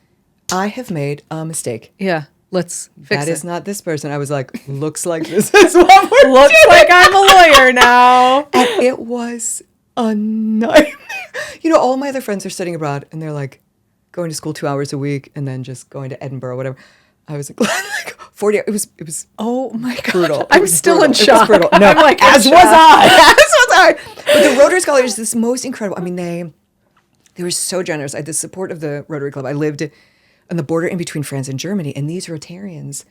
[SPEAKER 3] I have made a mistake.
[SPEAKER 5] Yeah. Let's fix it.
[SPEAKER 3] That is not this person. I was like, looks like this is what we're
[SPEAKER 2] Looks like I'm a lawyer now.
[SPEAKER 3] And it was a nightmare. All my other friends are studying abroad, and they're like going to school 2 hours a week and then just going to Edinburgh, whatever. I was like 40. It was
[SPEAKER 5] Oh my God.
[SPEAKER 3] brutal.
[SPEAKER 5] I'm still in shock.
[SPEAKER 3] It was brutal. No,
[SPEAKER 5] I'm like,
[SPEAKER 3] as was I. But the Rotary Scholars is this most incredible. I mean, they were so generous. I had the support of the Rotary Club. I lived on the border in between France and Germany, and these Rotarians,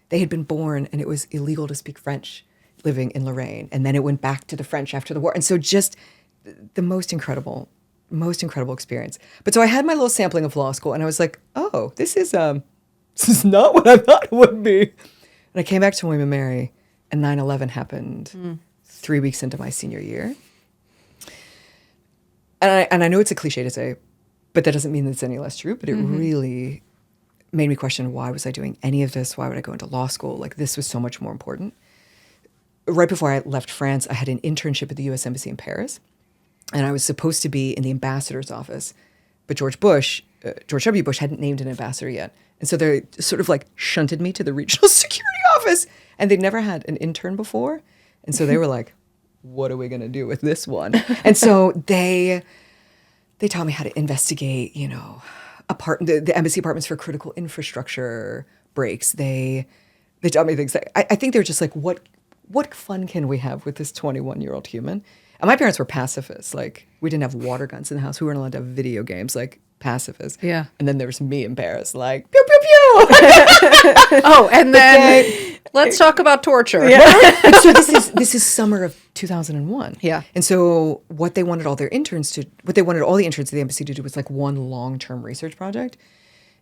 [SPEAKER 3] they had been born, and it was illegal to speak French living in Lorraine, and then it went back to the French after the war, and so just the most incredible experience. But so I had my little sampling of law school, and I was like, oh, this is not what I thought it would be. And I came back to William and Mary, and 9/11 happened 3 weeks into my senior year. And I know it's a cliche to say, but that doesn't mean that it's any less true. But it really made me question, why was I doing any of this? Why would I go into law school? Like, this was so much more important. Right before I left France, I had an internship at the U.S. Embassy in Paris. And I was supposed to be in the ambassador's office. But George W. Bush hadn't named an ambassador yet. And so they sort of like shunted me to the regional security office. And they'd never had an intern before. And so they were like, what are we going to do with this one? And so they taught me how to investigate, the embassy apartments for critical infrastructure breaks. They tell me things like, I think they're just like, what fun can we have with this 21-year-old human? And my parents were pacifists. Like, we didn't have water guns in the house. We weren't allowed to have video games, like pacifists.
[SPEAKER 5] Yeah.
[SPEAKER 3] And then there was me in Paris, like, pew, pew, pew.
[SPEAKER 5] Oh, and then let's talk about torture.
[SPEAKER 3] And so this is summer of 2001.
[SPEAKER 5] Yeah.
[SPEAKER 3] And so what they wanted all the interns at the embassy to do was like one long-term research project.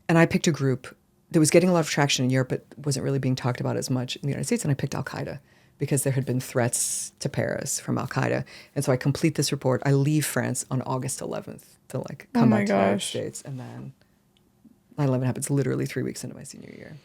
[SPEAKER 3] And I picked a group that was getting a lot of traction in Europe, but wasn't really being talked about as much in the United States. And I picked Al-Qaeda because there had been threats to Paris from Al-Qaeda. And so I complete this report. I leave France on August 11th to like come back to the United States. And then 9/11 happens literally 3 weeks into my senior year.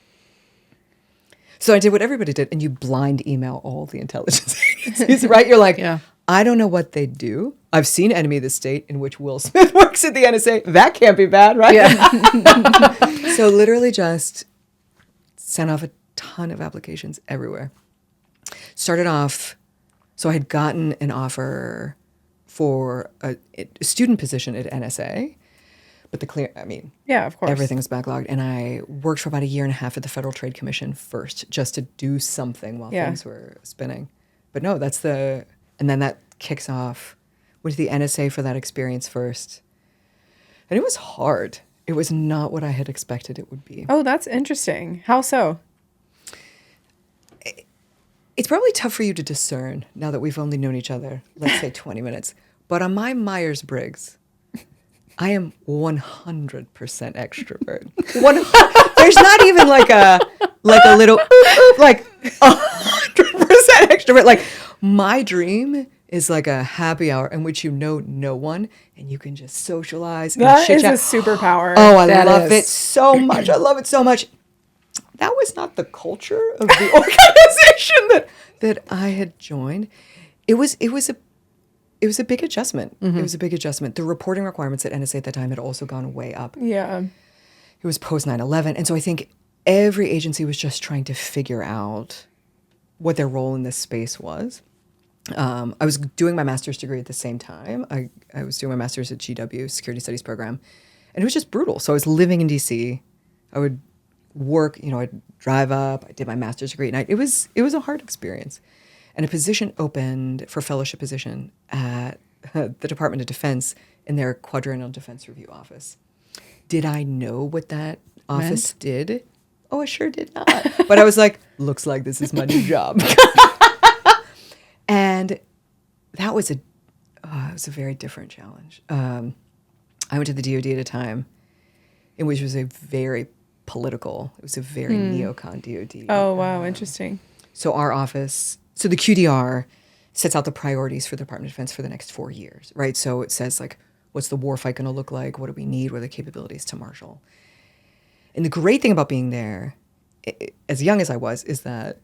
[SPEAKER 3] So I did what everybody did, and you blind email all the intelligence agencies, right? You're like, I don't know what they do. I've seen Enemy of the State, in which Will Smith works at the NSA. That can't be bad, right? Yeah. So literally just sent off a ton of applications everywhere. Started off, so I had gotten an offer for a student position at NSA. But
[SPEAKER 2] yeah, of course,
[SPEAKER 3] everything was backlogged. And I worked for about 1.5 years at the Federal Trade Commission first, just to do something while things were spinning. But no, and then that kicks off. Went to the NSA for that experience first. And it was hard. It was not what I had expected it would be.
[SPEAKER 2] Oh, that's interesting. How so?
[SPEAKER 3] It's probably tough for you to discern now that we've only known each other, let's say 20 minutes. But on my Myers-Briggs, I am 100% extrovert. There's not even like a little like 100% extrovert. Like, my dream is like a happy hour in which you know no one and you can just socialize and
[SPEAKER 2] That
[SPEAKER 3] chit-chat.
[SPEAKER 2] is a superpower.
[SPEAKER 3] Oh, I love it so much. I love it so much. That was not the culture of the organization that I had joined. It was a big adjustment. It was a big adjustment. The reporting requirements at NSA at that time had also gone way up.
[SPEAKER 2] Yeah.
[SPEAKER 3] It was post 9/11. And so I think every agency was just trying to figure out what their role in this space was. I was doing my master's degree at the same time. I was doing my master's at GW, Security Studies program. And it was just brutal. So I was living in DC. I would work, I'd drive up. I did my master's degree at night. It was a hard experience. And a position opened for fellowship position at the Department of Defense in their Quadrennial Defense Review Office. Did I know what that office did? Oh, I sure did not. But I was like, looks like this is my new job. And that was it was a very different challenge. I went to the DoD at a time in which was a very political, it was a very neocon DoD.
[SPEAKER 2] Oh, wow. Interesting.
[SPEAKER 3] So our office, so the QDR sets out the priorities for the Department of Defense for the next 4 years, right? So it says, like, what's the war fight going to look like? What do we need? What are the capabilities to marshal? And the great thing about being there, as young as I was, is that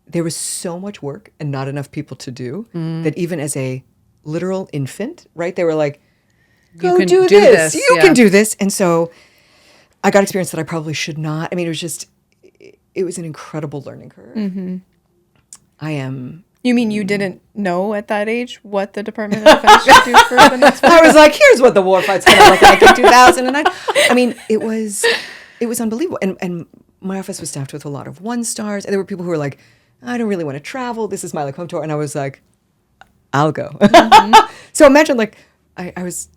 [SPEAKER 3] there was so much work and not enough people to do that even as a literal infant, right? They were like, go do this. You can do this. And so I got experience that I probably should not. I mean, it was an incredible learning curve.
[SPEAKER 2] Mm-hmm.
[SPEAKER 3] You
[SPEAKER 2] mean you didn't know at that age what the Department of Defense should do for the next one?
[SPEAKER 3] I was like, here's what the war fight's going to look like in 2009. I mean, it was unbelievable. And my office was staffed with a lot of 1-stars. And there were people who were like, I don't really want to travel. This is my home tour. And I was like, I'll go. Mm-hmm. So imagine, like, I was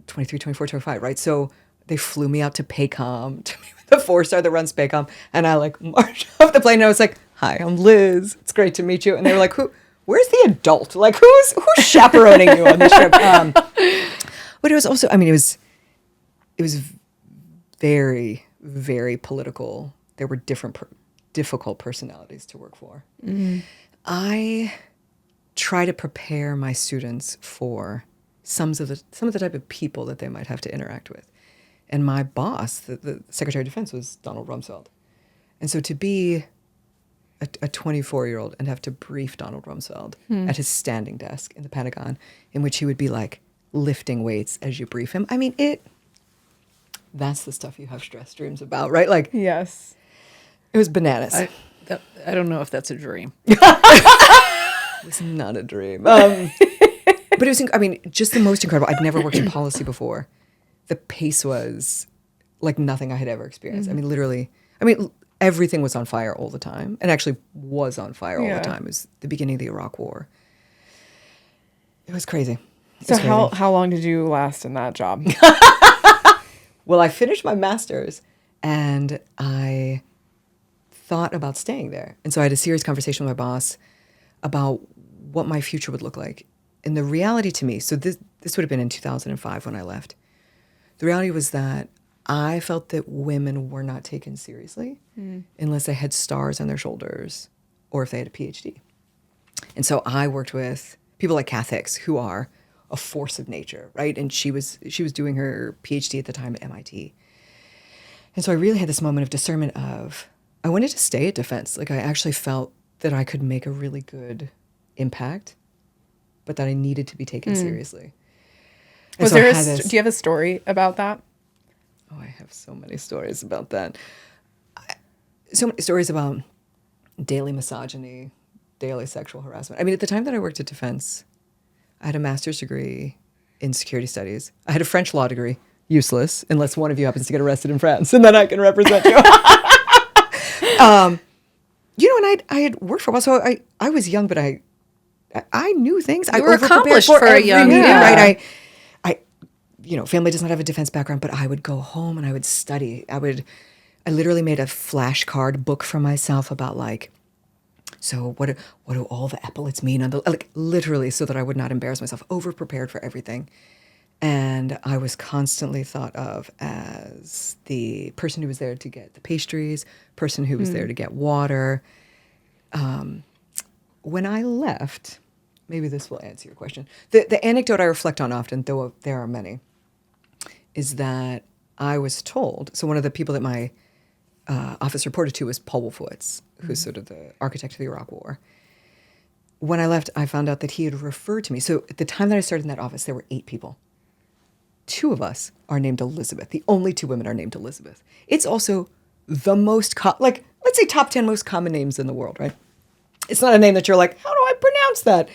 [SPEAKER 3] 23, 24, 25, right? So they flew me out to PACOM, to meet with the 4-star that runs PACOM. And I, like, marched off the plane and I was like, hi, I'm Liz. It's great to meet you. And they were like, where's the adult? Like, who's chaperoning you on this trip? But it was also, I mean, it was very, very political. There were difficult personalities to work for. Mm-hmm. I try to prepare my students for some of the type of people that they might have to interact with. And my boss, the Secretary of Defense, was Donald Rumsfeld. And so to be a 24-year-old and have to brief Donald Rumsfeld at his standing desk in the Pentagon, in which he would be like lifting weights as you brief him. I mean, that's the stuff you have stress dreams about, right? Like,
[SPEAKER 2] yes,
[SPEAKER 3] it was bananas.
[SPEAKER 5] I don't know if that's a dream.
[SPEAKER 3] It was not a dream. But it was, I mean, just the most incredible. I'd never worked in policy before. The pace was like nothing I had ever experienced. I mean, literally, I mean, everything was on fire all the time, and actually was on fire all the time. It was the beginning of the Iraq War. It was crazy.
[SPEAKER 2] So how long did you last in that job?
[SPEAKER 3] Well, I finished my master's, and I thought about staying there. And so I had a serious conversation with my boss about what my future would look like. And the reality to me, so this would have been in 2005 when I left. The reality was that I felt that women were not taken seriously unless they had stars on their shoulders or if they had a PhD. And so I worked with people like Kath Hicks, who are a force of nature, right? And she was doing her PhD at the time at MIT. And so I really had this moment of discernment of, I wanted to stay at defense. Like I actually felt that I could make a really good impact, but that I needed to be taken seriously. And
[SPEAKER 2] Do you have a story about that?
[SPEAKER 3] Oh, I have so many stories about that. So many stories about daily misogyny, daily sexual harassment. I mean, at the time that I worked at defense, I had a master's degree in security studies. I had a French law degree, useless, unless one of you happens to get arrested in France, and then I can represent you. And I had worked for a while, so I was young, but I knew things.
[SPEAKER 5] You were accomplished for a young
[SPEAKER 3] meeting, right? Family does not have a defense background, but I would go home and I would study. I literally made a flashcard book for myself about so what do all the epaulets mean on literally, so that I would not embarrass myself, over prepared for everything. And I was constantly thought of as the person who was there to get the pastries, person who was there to get water. When I left, maybe this will answer your question. The anecdote I reflect on often, though there are many, is that I was told, so one of the people that my office reported to was Paul Wolfowitz, who's sort of the architect of the Iraq War. When I left, I found out that he had referred to me. So at the time that I started in that office, there were 8 people. 2 of us are named Elizabeth. The only 2 women are named Elizabeth. It's also the most, let's say top 10 most common names in the world, right? It's not a name that you're like, how do I pronounce that?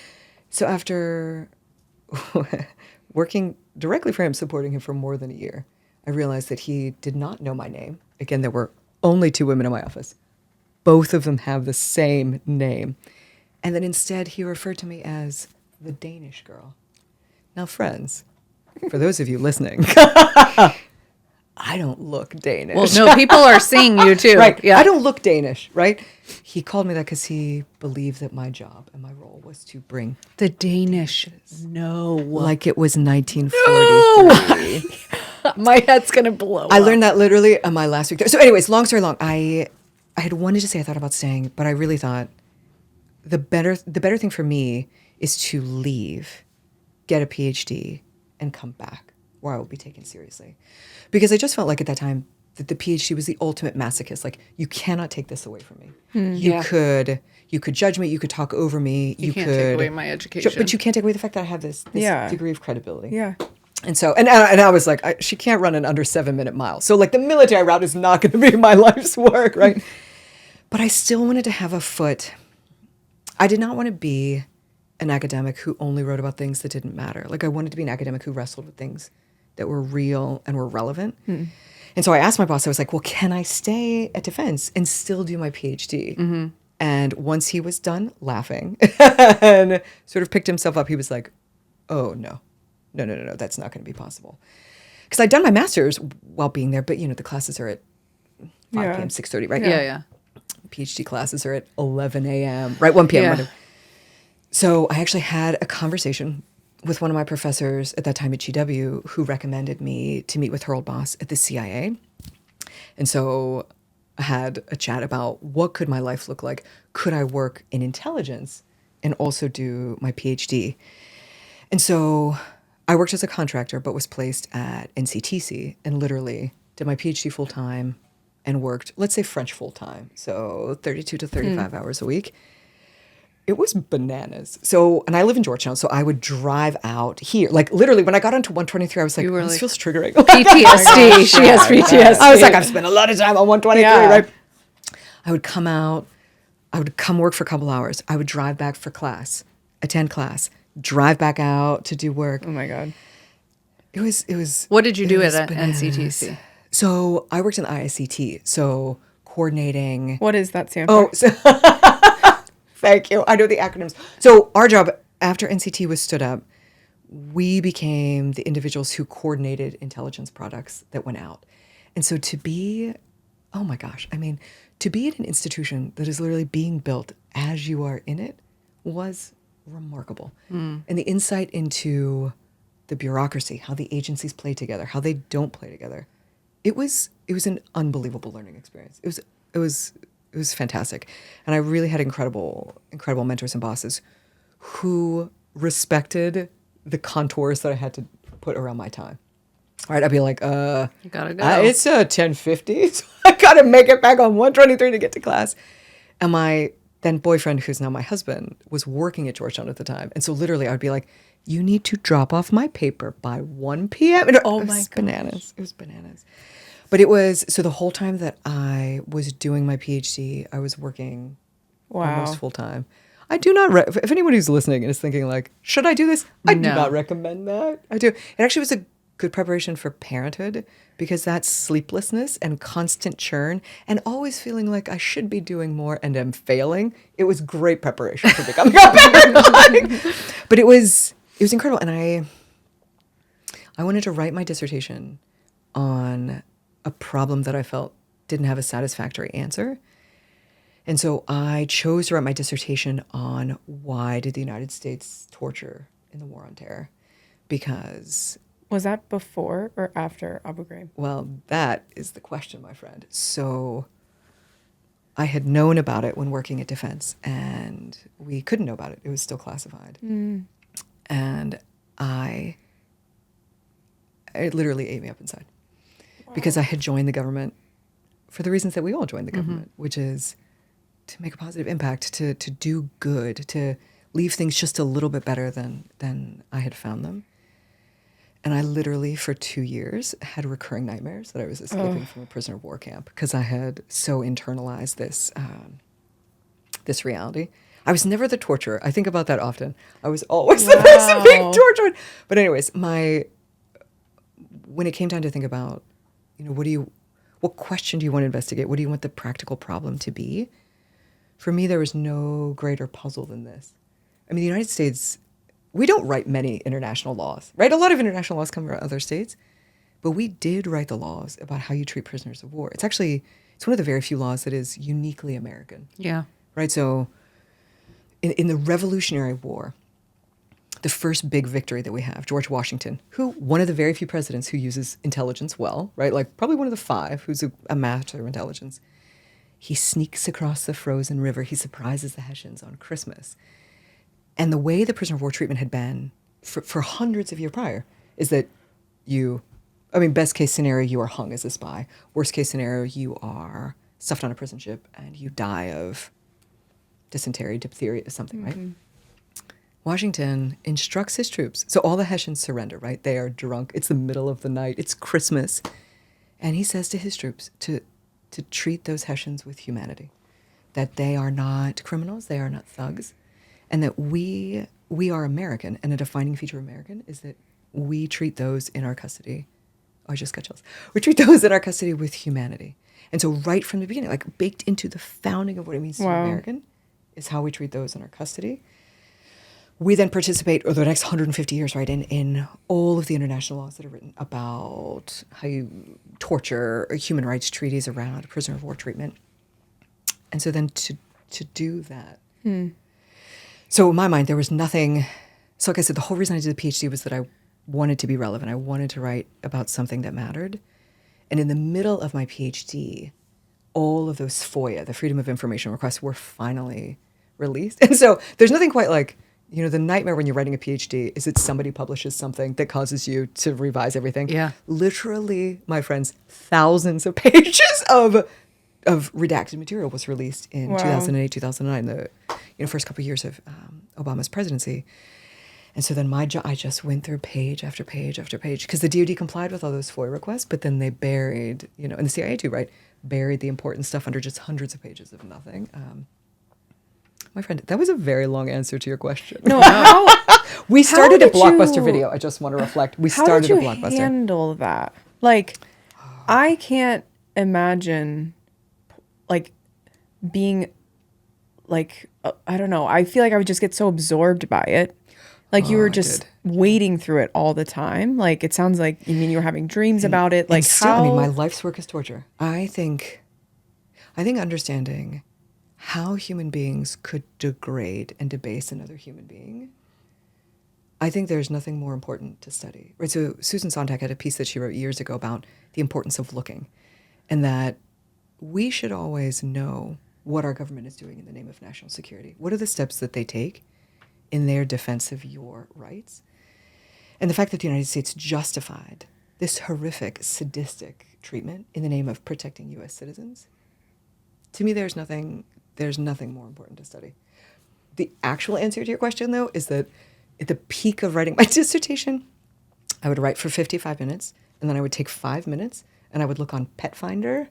[SPEAKER 3] So after working directly for him, supporting him for more than a year, I realized that he did not know my name. Again, there were only 2 women in my office. Both of them have the same name. And then instead, he referred to me as the Danish girl. Now, friends, for those of you listening, I don't look Danish.
[SPEAKER 5] Well, no, people are seeing you too.
[SPEAKER 3] Right.
[SPEAKER 5] Yeah.
[SPEAKER 3] I don't look Danish, right? He called me that because he believed that my job and my role was to bring
[SPEAKER 5] The Danish. No.
[SPEAKER 3] like it was 1943.
[SPEAKER 5] My head's going to blow
[SPEAKER 3] I
[SPEAKER 5] up.
[SPEAKER 3] learned that literally on my last week there. So anyways, long story long, I had wanted to say I thought about staying, but I really thought the better thing for me is to leave, get a PhD, and come back where I will be taken seriously. Because I just felt like at that time that the PhD was the ultimate masochist. Like, you cannot take this away from me. You could judge me, you could talk over me,
[SPEAKER 5] You can't take away my education.
[SPEAKER 3] But you can't take away the fact that I have this degree of credibility.
[SPEAKER 2] Yeah.
[SPEAKER 3] And so, and I was like, she can't run an under 7-minute mile. So like the military route is not going to be my life's work, right? But I still wanted to have a foot. I did not want to be an academic who only wrote about things that didn't matter. Like, I wanted to be an academic who wrestled with things that were real and were relevant. And so I asked my boss, I was like, well, can I stay at defense and still do my PhD? And once he was done laughing and sort of picked himself up, he was like, oh, no, that's not going to be possible. Because I'd done my master's while being there, but, the classes are at 5 p.m., 6:30, right?
[SPEAKER 5] Yeah.
[SPEAKER 3] PhD classes are at 11 a.m., right? 1 p.m.
[SPEAKER 5] Yeah.
[SPEAKER 3] Whatever. So I actually had a conversation with one of my professors at that time at GW who recommended me to meet with her old boss at the CIA. And so I had a chat about what could my life look like? Could I work in intelligence and also do my PhD? And so I worked as a contractor, but was placed at NCTC and literally did my PhD full time and worked, let's say, French full time. So 32 to 35 hours a week. It was bananas. So, and I live in Georgetown, so I would drive out here. Like, literally, when I got onto 123, I was like,
[SPEAKER 5] You were
[SPEAKER 3] this
[SPEAKER 5] like,
[SPEAKER 3] feels triggering.
[SPEAKER 5] PTSD. She has PTSD.
[SPEAKER 3] I was like, I've spent a lot of time on 123, right? I would come out. I would come work for a couple hours. I would drive back for class, attend class, drive back out to do work.
[SPEAKER 2] Oh my God.
[SPEAKER 3] It was.
[SPEAKER 5] What did you do
[SPEAKER 3] it
[SPEAKER 5] at
[SPEAKER 3] was bananas.
[SPEAKER 5] NCTC?
[SPEAKER 3] So I worked in ICT, so coordinating.
[SPEAKER 2] What does that stand for?
[SPEAKER 3] Thank you. I know the acronyms. So our job after NCT was stood up, we became the individuals who coordinated intelligence products that went out. And so to be, oh my gosh, I mean, to be at an institution that is literally being built as you are in it was remarkable. And the insight into the bureaucracy, how the agencies play together, how they don't play together. It was an unbelievable learning experience. It was fantastic. And I really had incredible mentors and bosses who respected the contours that I had to put around my time. All right, I'd be like,
[SPEAKER 5] you gotta go.
[SPEAKER 3] It's 10:50, so I gotta make it back on 1:23 to get to class. And my then boyfriend, who's now my husband, was working at Georgetown at the time. And so literally I would be like, you need to drop off my paper by 1 p.m. And it was bananas. It was bananas. But it was, so the whole time that I was doing my PhD, I was working almost full time. I do not, if anyone who's listening and is thinking like, should I do this? I do not recommend that. I do. It actually was a good preparation for parenthood because that sleeplessness and constant churn and always feeling like I should be doing more and am failing. It was great preparation for becoming a parent. But it was incredible. And I wanted to write my dissertation on a problem that I felt didn't have a satisfactory answer. And so I chose to write my dissertation on why did the United States torture in the War on Terror? Because...
[SPEAKER 2] Was that before or after Abu Ghraib?
[SPEAKER 3] Well, that is the question, my friend. So I had known about it when working at Defense, and we couldn't know about it. It was still classified. And it literally ate me up inside. Wow. Because I had joined the government for the reasons that we all joined the government, which is to make a positive impact, to do good, to leave things just a little bit better than I had found them. And I literally, for 2 years, had recurring nightmares that I was escaping from a prisoner of war camp because I had so internalized this reality. I was never the torturer. I think about that often. I was always the person being tortured. But anyways, when it came time to think about, what question do you want to investigate? What do you want the practical problem to be? For me, there was no greater puzzle than this. I mean, the United States, we don't write many international laws, right? A lot of international laws come from other states, but we did write the laws about how you treat prisoners of war. It's one of the very few laws that is uniquely American.
[SPEAKER 5] Yeah.
[SPEAKER 3] Right? So in the Revolutionary War, the first big victory that we have, George Washington, one of the very few presidents who uses intelligence well, right? Like probably one of the 5 who's a master of intelligence. He sneaks across the frozen river. He surprises the Hessians on Christmas. And the way the prisoner of war treatment had been for hundreds of years prior is that best case scenario, you are hung as a spy. Worst case scenario, you are stuffed on a prison ship and you die of dysentery, diphtheria, something, right? Washington instructs his troops. So all the Hessians surrender, right? They are drunk. It's the middle of the night. It's Christmas. And he says to his troops to treat those Hessians with humanity, that they are not criminals, they are not thugs, and that we are American. And a defining feature of American is that we treat those in our custody. Oh, I just got chills. We treat those in our custody with humanity. And so right from the beginning, like baked into the founding of what it means to be American is how we treat those in our custody. We then participate over the next 150 years, right, in all of the international laws that are written about how you torture, human rights treaties around prisoner of war treatment. And so then to do that. So in my mind, there was nothing. So like I said, the whole reason I did the PhD was that I wanted to be relevant. I wanted to write about something that mattered. And in the middle of my PhD, all of those FOIA, the Freedom of Information requests, were finally released. And so there's nothing quite like, the nightmare when you're writing a PhD is that somebody publishes something that causes you to revise everything. Yeah. Literally, my friends, thousands of pages of redacted material was released in 2008, 2009, the first couple of years of Obama's presidency. And so then I just went through page after page after page because the DoD complied with all those FOIA requests, but then they buried, and the CIA too, right? Buried the important stuff under just hundreds of pages of nothing. My friend, that was a very long answer to your question. No, we started a Blockbuster Video. I just want to reflect. We started a Blockbuster.
[SPEAKER 2] How did you handle that? Like, I can't imagine like being like, I don't know. I feel like I would just get so absorbed by it. Like you were just wading through it all the time. Like it sounds like, you mean you were having dreams about it. Like
[SPEAKER 3] still,
[SPEAKER 2] how?
[SPEAKER 3] I mean, my life's work is torture. I think understanding how human beings could degrade and debase another human being, I think there's nothing more important to study. Right. So Susan Sontag had a piece that she wrote years ago about the importance of looking, and that we should always know what our government is doing in the name of national security. What are the steps that they take in their defense of your rights? And the fact that the United States justified this horrific, sadistic treatment in the name of protecting U.S. citizens, to me, there's nothing more important to study. The actual answer to your question, though, is that at the peak of writing my dissertation, I would write for 55 minutes, and then I would take 5 minutes, and I would look on Pet Finder,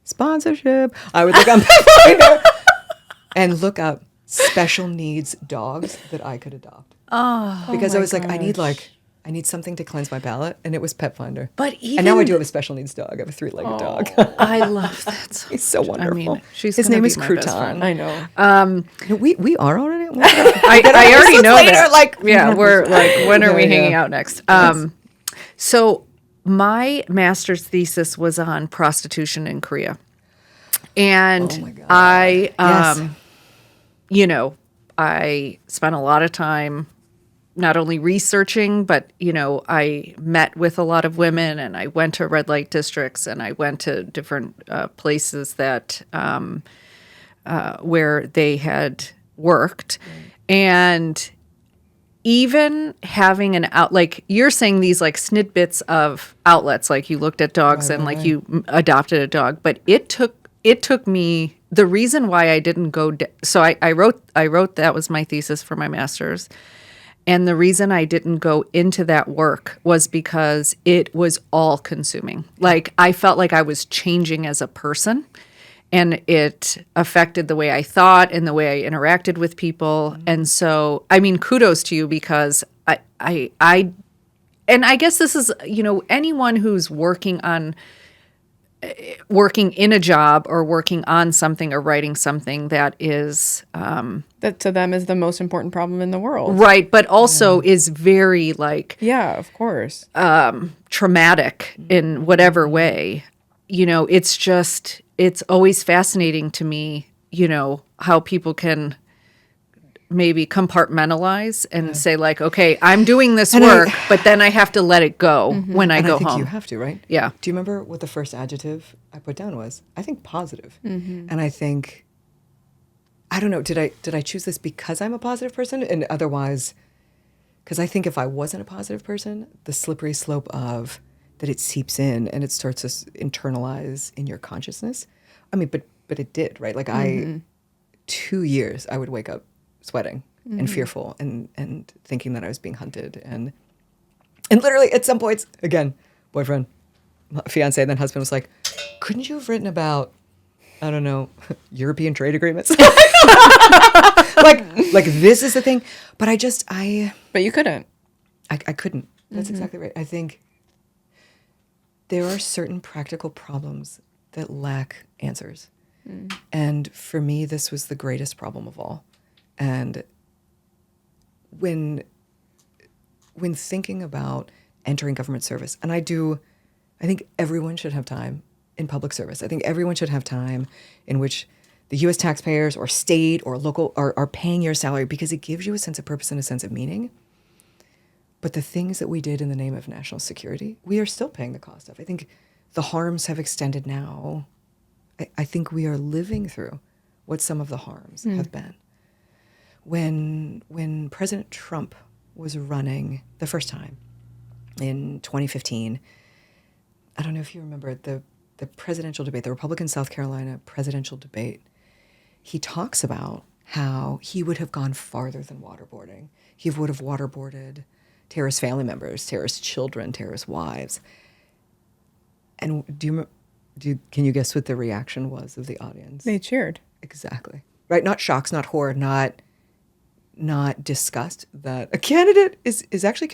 [SPEAKER 3] sponsorship. I would look on Pet Finder and look up special needs dogs that I could adopt. Because I was like, I need something to cleanse my palate, and it was Pet Finder. And now I do have a special needs dog. I have a 3-legged dog.
[SPEAKER 5] I love that.
[SPEAKER 3] He's so wonderful.
[SPEAKER 5] I mean,
[SPEAKER 3] his name is Crouton.
[SPEAKER 2] I know.
[SPEAKER 3] We are already.
[SPEAKER 5] I already know
[SPEAKER 3] later,
[SPEAKER 5] that.
[SPEAKER 3] like,
[SPEAKER 5] We're like, when are we hanging out next?
[SPEAKER 3] Yes.
[SPEAKER 5] So my master's thesis was on prostitution in Korea, and
[SPEAKER 3] Oh my God.
[SPEAKER 5] I,
[SPEAKER 3] Yes.
[SPEAKER 5] I spent a lot of time not only researching, but, I met with a lot of women, and I went to red light districts, and I went to different places that where they had worked. And even having an like you're saying, these like snippets of outlets, like you looked at dogs you adopted a dog, but it took me, the reason why I didn't go, so I wrote that was my thesis for my master's. And the reason I didn't go into that work was because it was all consuming. Like I felt like I was changing as a person, and it affected the way I thought and the way I interacted with people. And so, I mean, kudos to you, because I guess this is, anyone who's working in a job or working on something or writing something that is
[SPEAKER 2] That to them is the most important problem in the world.
[SPEAKER 5] right, but also is very like
[SPEAKER 2] Yeah, of course.
[SPEAKER 5] traumatic in whatever way. It's always fascinating to me, how people can maybe compartmentalize and say like, okay, I'm doing this work, but then I have to let it go when I go
[SPEAKER 3] I think
[SPEAKER 5] home.
[SPEAKER 3] you have to, right?
[SPEAKER 5] Yeah.
[SPEAKER 3] Do you remember what the first adjective I put down was? I think positive. And I think, I don't know, did I choose this because I'm a positive person? And otherwise, because I think if I wasn't a positive person, the slippery slope of that it seeps in and it starts to internalize in your consciousness. I mean, but it did, right? Like 2 years I would wake up sweating and fearful and thinking that I was being hunted. And literally at some points, again, boyfriend, fiance, then husband was like, couldn't you have written about, I don't know, European trade agreements? like this is the thing. But
[SPEAKER 2] But you couldn't.
[SPEAKER 3] I couldn't. That's exactly right. I think there are certain practical problems that lack answers. And for me, this was the greatest problem of all. And when thinking about entering government service, and I think everyone should have time in public service. I think everyone should have time in which the U.S. taxpayers or state or local are paying your salary, because it gives you a sense of purpose and a sense of meaning. But the things that we did in the name of national security, we are still paying the cost of. I think the harms have extended now. I think we are living through what some of the harms have been. When President Trump was running the first time in 2015, I don't know if you remember the presidential debate, the Republican South Carolina presidential debate. He talks about how he would have gone farther than waterboarding. He would have waterboarded terrorist family members, terrorist children, terrorist wives. And can you guess what the reaction was of the audience?
[SPEAKER 2] They cheered.
[SPEAKER 3] Exactly. Right? Not shocks, not horror, not disgust that a candidate is actually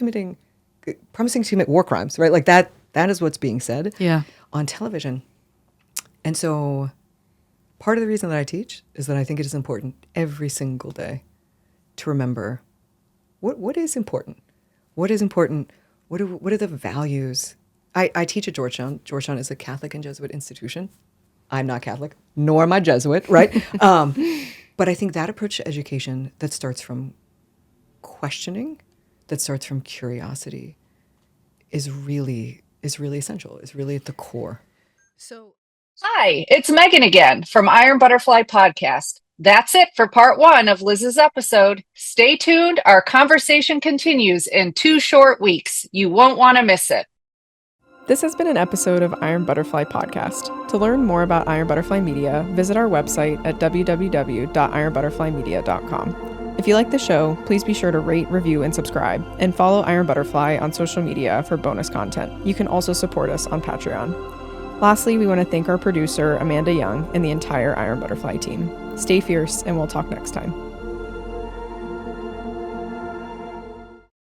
[SPEAKER 3] promising to commit war crimes, right? Like that That is what's being said
[SPEAKER 5] Yeah.
[SPEAKER 3] on television. And so part of the reason that I teach is that I think it is important every single day to remember what is important. What is important? What are the values? I teach at Georgetown. Georgetown is a Catholic and Jesuit institution. I'm not Catholic, nor am I Jesuit, right? But I think that approach to education that starts from questioning, that starts from curiosity, is really essential, is really at the core.
[SPEAKER 5] So,
[SPEAKER 1] Hi, it's Megan again from Iron Butterfly Podcast. That's it for part 1 of Liz's episode. Stay tuned. Our conversation continues in 2 short weeks. You won't want to miss it.
[SPEAKER 2] This has been an episode of Iron Butterfly Podcast. To learn more about Iron Butterfly Media, visit our website at www.ironbutterflymedia.com. If you like the show, please be sure to rate, review, and subscribe, and follow Iron Butterfly on social media for bonus content. You can also support us on Patreon. Lastly, we want to thank our producer, Amanda Young, and the entire Iron Butterfly team. Stay fierce, and we'll talk next time.